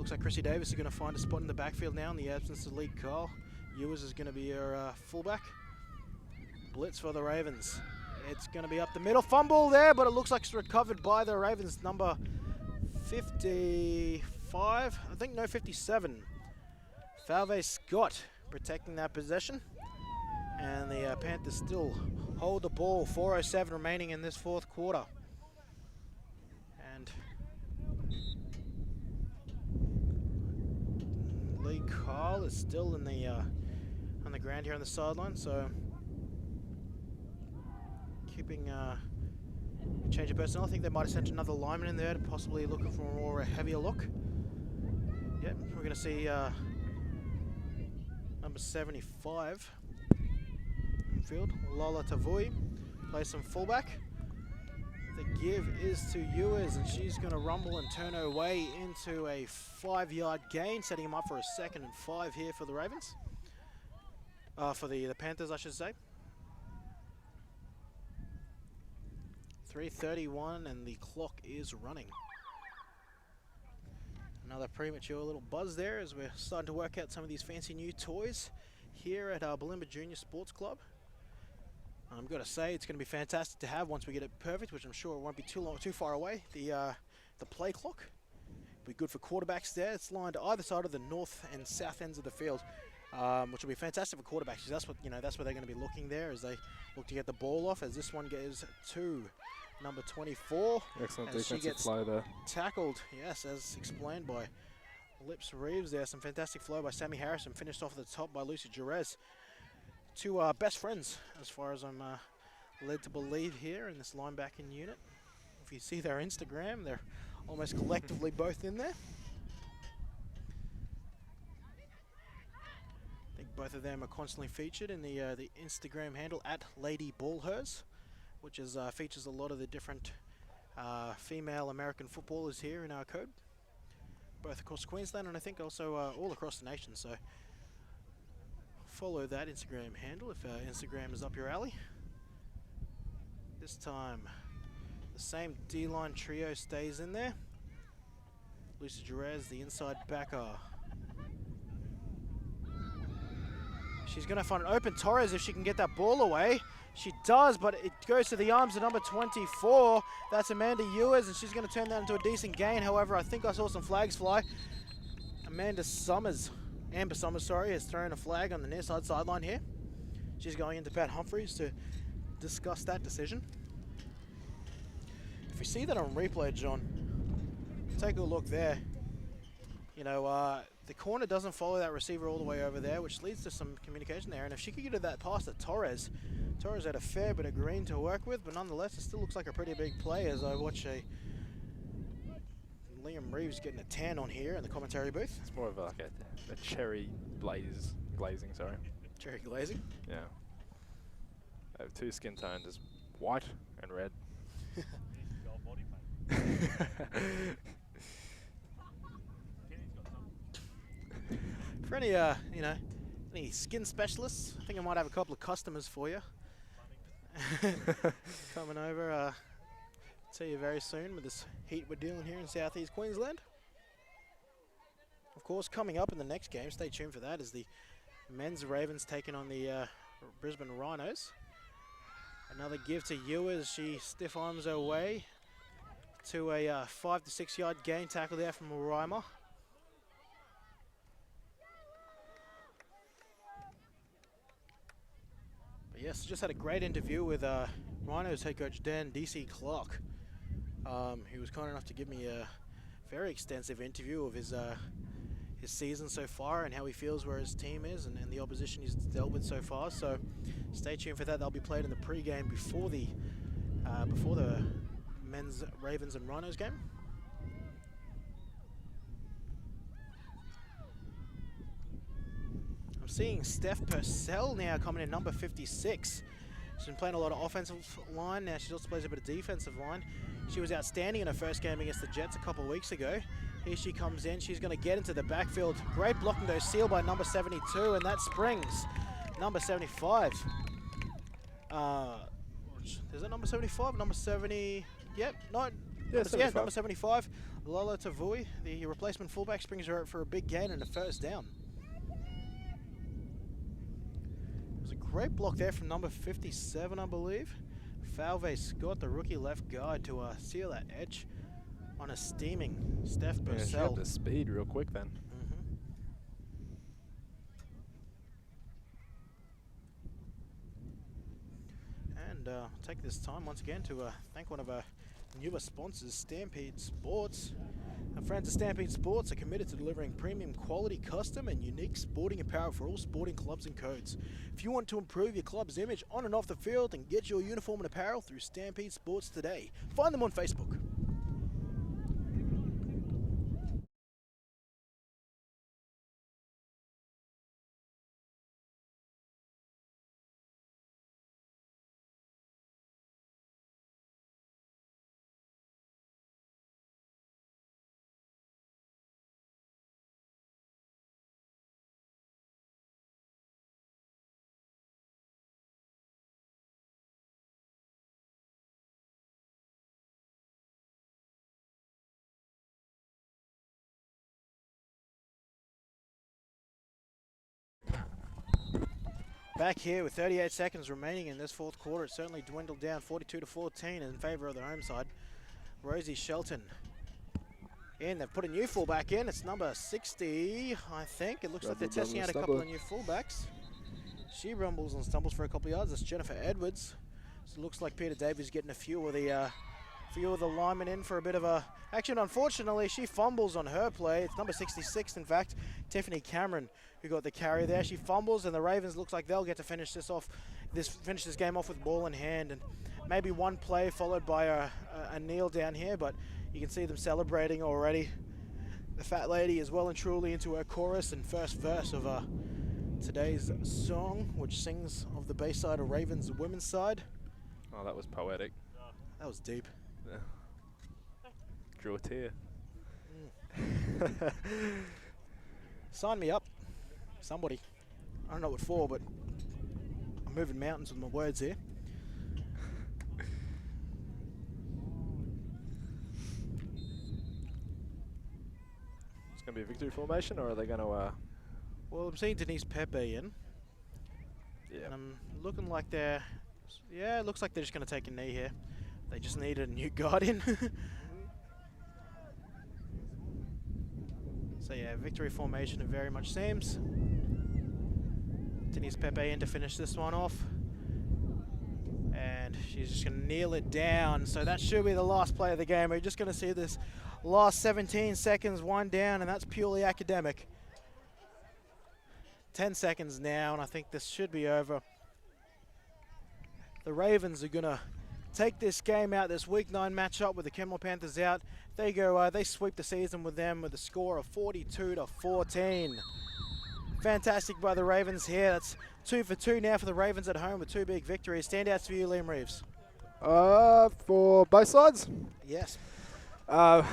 Looks like Chrissy Davis is going to find a spot in the backfield now in the absence of Lee Carl. Ewers is going to be her fullback. Blitz for the Ravens. It's going to be up the middle. Fumble there, but it looks like it's recovered by the Ravens. Number 55, I think, no, 57. Falve Scott protecting that possession. And the Panthers still hold the ball. 4:07 remaining in this fourth quarter. And Lee Carl is still in the on the ground here on the sideline, so keeping change of personnel. I think they might have sent another lineman in there to possibly looking for a more heavier look. Yep, we're going to see number 75 in field, Lola Tavui, play some fullback. The give is to Ewers, and she's going to rumble and turn her way into a 5-yard gain, setting him up for a 2nd and 5 here for the Ravens. For the Panthers, I should say. 3:31 and the clock is running. Another premature little buzz there as we're starting to work out some of these fancy new toys here at our Bulimba Junior Sports Club. I've got to say, it's going to be fantastic to have once we get it perfect, which I'm sure it won't be too far away. The play clock will be good for quarterbacks there. It's lined either side of the north and south ends of the field, which will be fantastic for quarterbacks. That's what that's where they're going to be looking there as they look to get the ball off. As this one goes to number 24. Excellent as defensive flow there. Tackled, yes, as explained by Lips Reeves there. Some fantastic flow by Sammy Harrison, finished off at the top by Lucy Jerez. Two best friends, as far as I'm led to believe here in this linebacking unit. If you see their Instagram, they're almost collectively both in there. I think both of them are constantly featured in the Instagram handle at Lady Ballhers, which is features a lot of the different female American footballers here in our code, both across Queensland and I think also all across the nation. So follow that Instagram handle if Instagram is up your alley. This time, the same D-line trio stays in there. Lucy Jerez, the inside backer. She's going to find an open Torres if she can get that ball away. She does, but it goes to the arms of number 24. That's Amanda Ewers, and she's going to turn that into a decent gain. However, I think I saw some flags fly. Amber Summers, sorry, has thrown a flag on the near side sideline here. She's going into Pat Humphreys to discuss that decision. If you see that on replay, John, take a look there. You know, the corner doesn't follow that receiver all the way over there, which leads to some communication there. And if she could get that pass to Torres had a fair bit of green to work with, but nonetheless, it still looks like a pretty big play as I watch Liam Reeves getting a tan on here in the commentary booth. It's more of like a cherry glazing, sorry. Cherry glazing? Yeah. I have two skin tones, white and red. For any, any skin specialists, I think I might have a couple of customers for you. Coming over, see you very soon with this heat we're dealing here in southeast Queensland. Of course, coming up in the next game, stay tuned for that, is the men's Ravens taking on the Brisbane Rhinos. Another give to Ewers. She stiff arms her way to a 5 to 6 yard gain tackle there from Reimer. But yes, just had a great interview with Rhinos head coach Dan DC Clark. He was kind enough to give me a very extensive interview of his season so far and how he feels where his team is and the opposition he's dealt with so far. So stay tuned for that. They'll be played in the pre-game before the men's Ravens and Rhinos game. I'm seeing Steph Purcell now coming in, number 56. She's been playing a lot of offensive line. Now she also plays a bit of defensive line. She was outstanding in her first game against the Jets a couple of weeks ago. Here she comes in. She's going to get into the backfield. Great blocking though, sealed by number 72, and that springs number 75. Is it number 75? Number 70? Yep. No, Yeah, Number 75, Lola Tavui, the replacement fullback, springs her out for a big gain and a first down. It was a great block there from number 57, I believe. Falve Scott, the rookie left guard, to seal that edge on a steaming Steph Yeah, she Purcell. had the speed real quick then. And take this time once again to thank one of our newer sponsors, Stampede Sports. Our friends at Stampede Sports are committed to delivering premium quality, custom and unique sporting apparel for all sporting clubs and codes. If you want to improve your club's image on and off the field, then get your uniform and apparel through Stampede Sports today. Find them on Facebook. Back here with 38 seconds remaining in this fourth quarter. It certainly dwindled down 42-14 in favor of the home side. Rosie Shelton in. They've put a new fullback in. It's number 60, I think. It looks like they're testing out a couple of new fullbacks. She rumbles and stumbles for a couple of yards. That's Jennifer Edwards. So it looks like Peter Davies getting a few of the linemen in for a bit of a action. Unfortunately, she fumbles on her play. It's number 66, in fact, Tiffany Cameron, who got the carry there. She fumbles, and the Ravens looks like they'll get to finish this game off with ball in hand, and maybe one play followed by a kneel down here, but you can see them celebrating already. The fat lady is well and truly into her chorus and first verse of today's song, which sings of the Bayside of Ravens women's side. Oh, that was poetic. That was deep. Yeah. Drew a tear. Sign me up, somebody. I don't know what for, but I'm moving mountains with my words here. It's going to be a victory formation, or are they going to... Well, I'm seeing Denise Pepe in. Yeah. And I'm looking like it looks like they're just going to take a knee here. They just needed a new guard in. So yeah, victory formation, it very much seems. Denise Pepe in to finish this one off. And she's just going to kneel it down. So that should be the last play of the game. We're just going to see this last 17 seconds wind down, and that's purely academic. 10 seconds now, and I think this should be over. The Ravens are going to take this game out, this Week 9 matchup with the Kenmore Panthers out. They go, they sweep the season with them with a score of 42-14. Fantastic by the Ravens here. That's 2 for 2 now for the Ravens at home with 2 big victories. Standouts for you, Liam Reeves. For both sides? Yes. I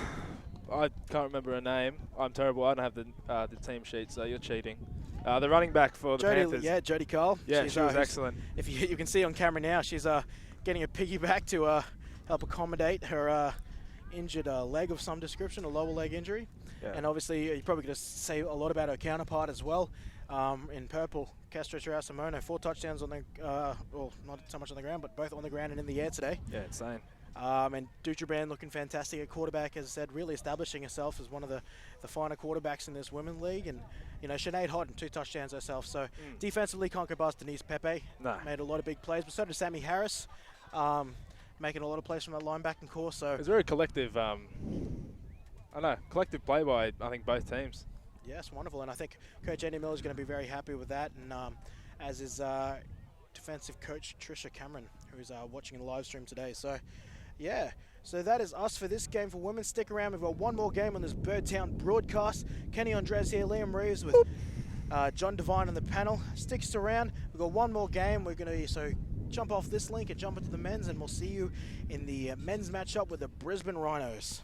can't remember her name. I'm terrible. I don't have the team sheet, so you're cheating. The running back for the Panthers. Yeah, Jodie Cole. Yeah, she was excellent. If you can see on camera now, she's getting a piggyback to help accommodate her injured leg of some description, a lower leg injury. Yeah. And obviously, you're probably going to say a lot about her counterpart as well. In purple, Castro Simono, 4 touchdowns on the, well, not so much on the ground, but both on the ground and in the air today. Yeah, insane. And Dutraban looking fantastic at quarterback, as I said, really establishing herself as one of the finer quarterbacks in this women's league. And, you know, Sinead Hodden, 2 touchdowns herself. So defensively, can't go past Denise Pepe. No. Made a lot of big plays, but so did Sammy Harris, making a lot of plays from that linebacking core. So it was very collective, collective play by, I think, both teams. Yes, wonderful. And I think Coach Andy Miller is going to be very happy with that, and as is defensive coach Trisha Cameron, who's watching the live stream today. So, yeah. So that is us for this game for women. Stick around. We've got one more game on this Birdtown broadcast. Kenny Andres here, Liam Reeves with John Devine on the panel. Sticks around. We've got one more game. We're going to jump off this link and jump into the men's, and we'll see you in the men's matchup with the Brisbane Rhinos.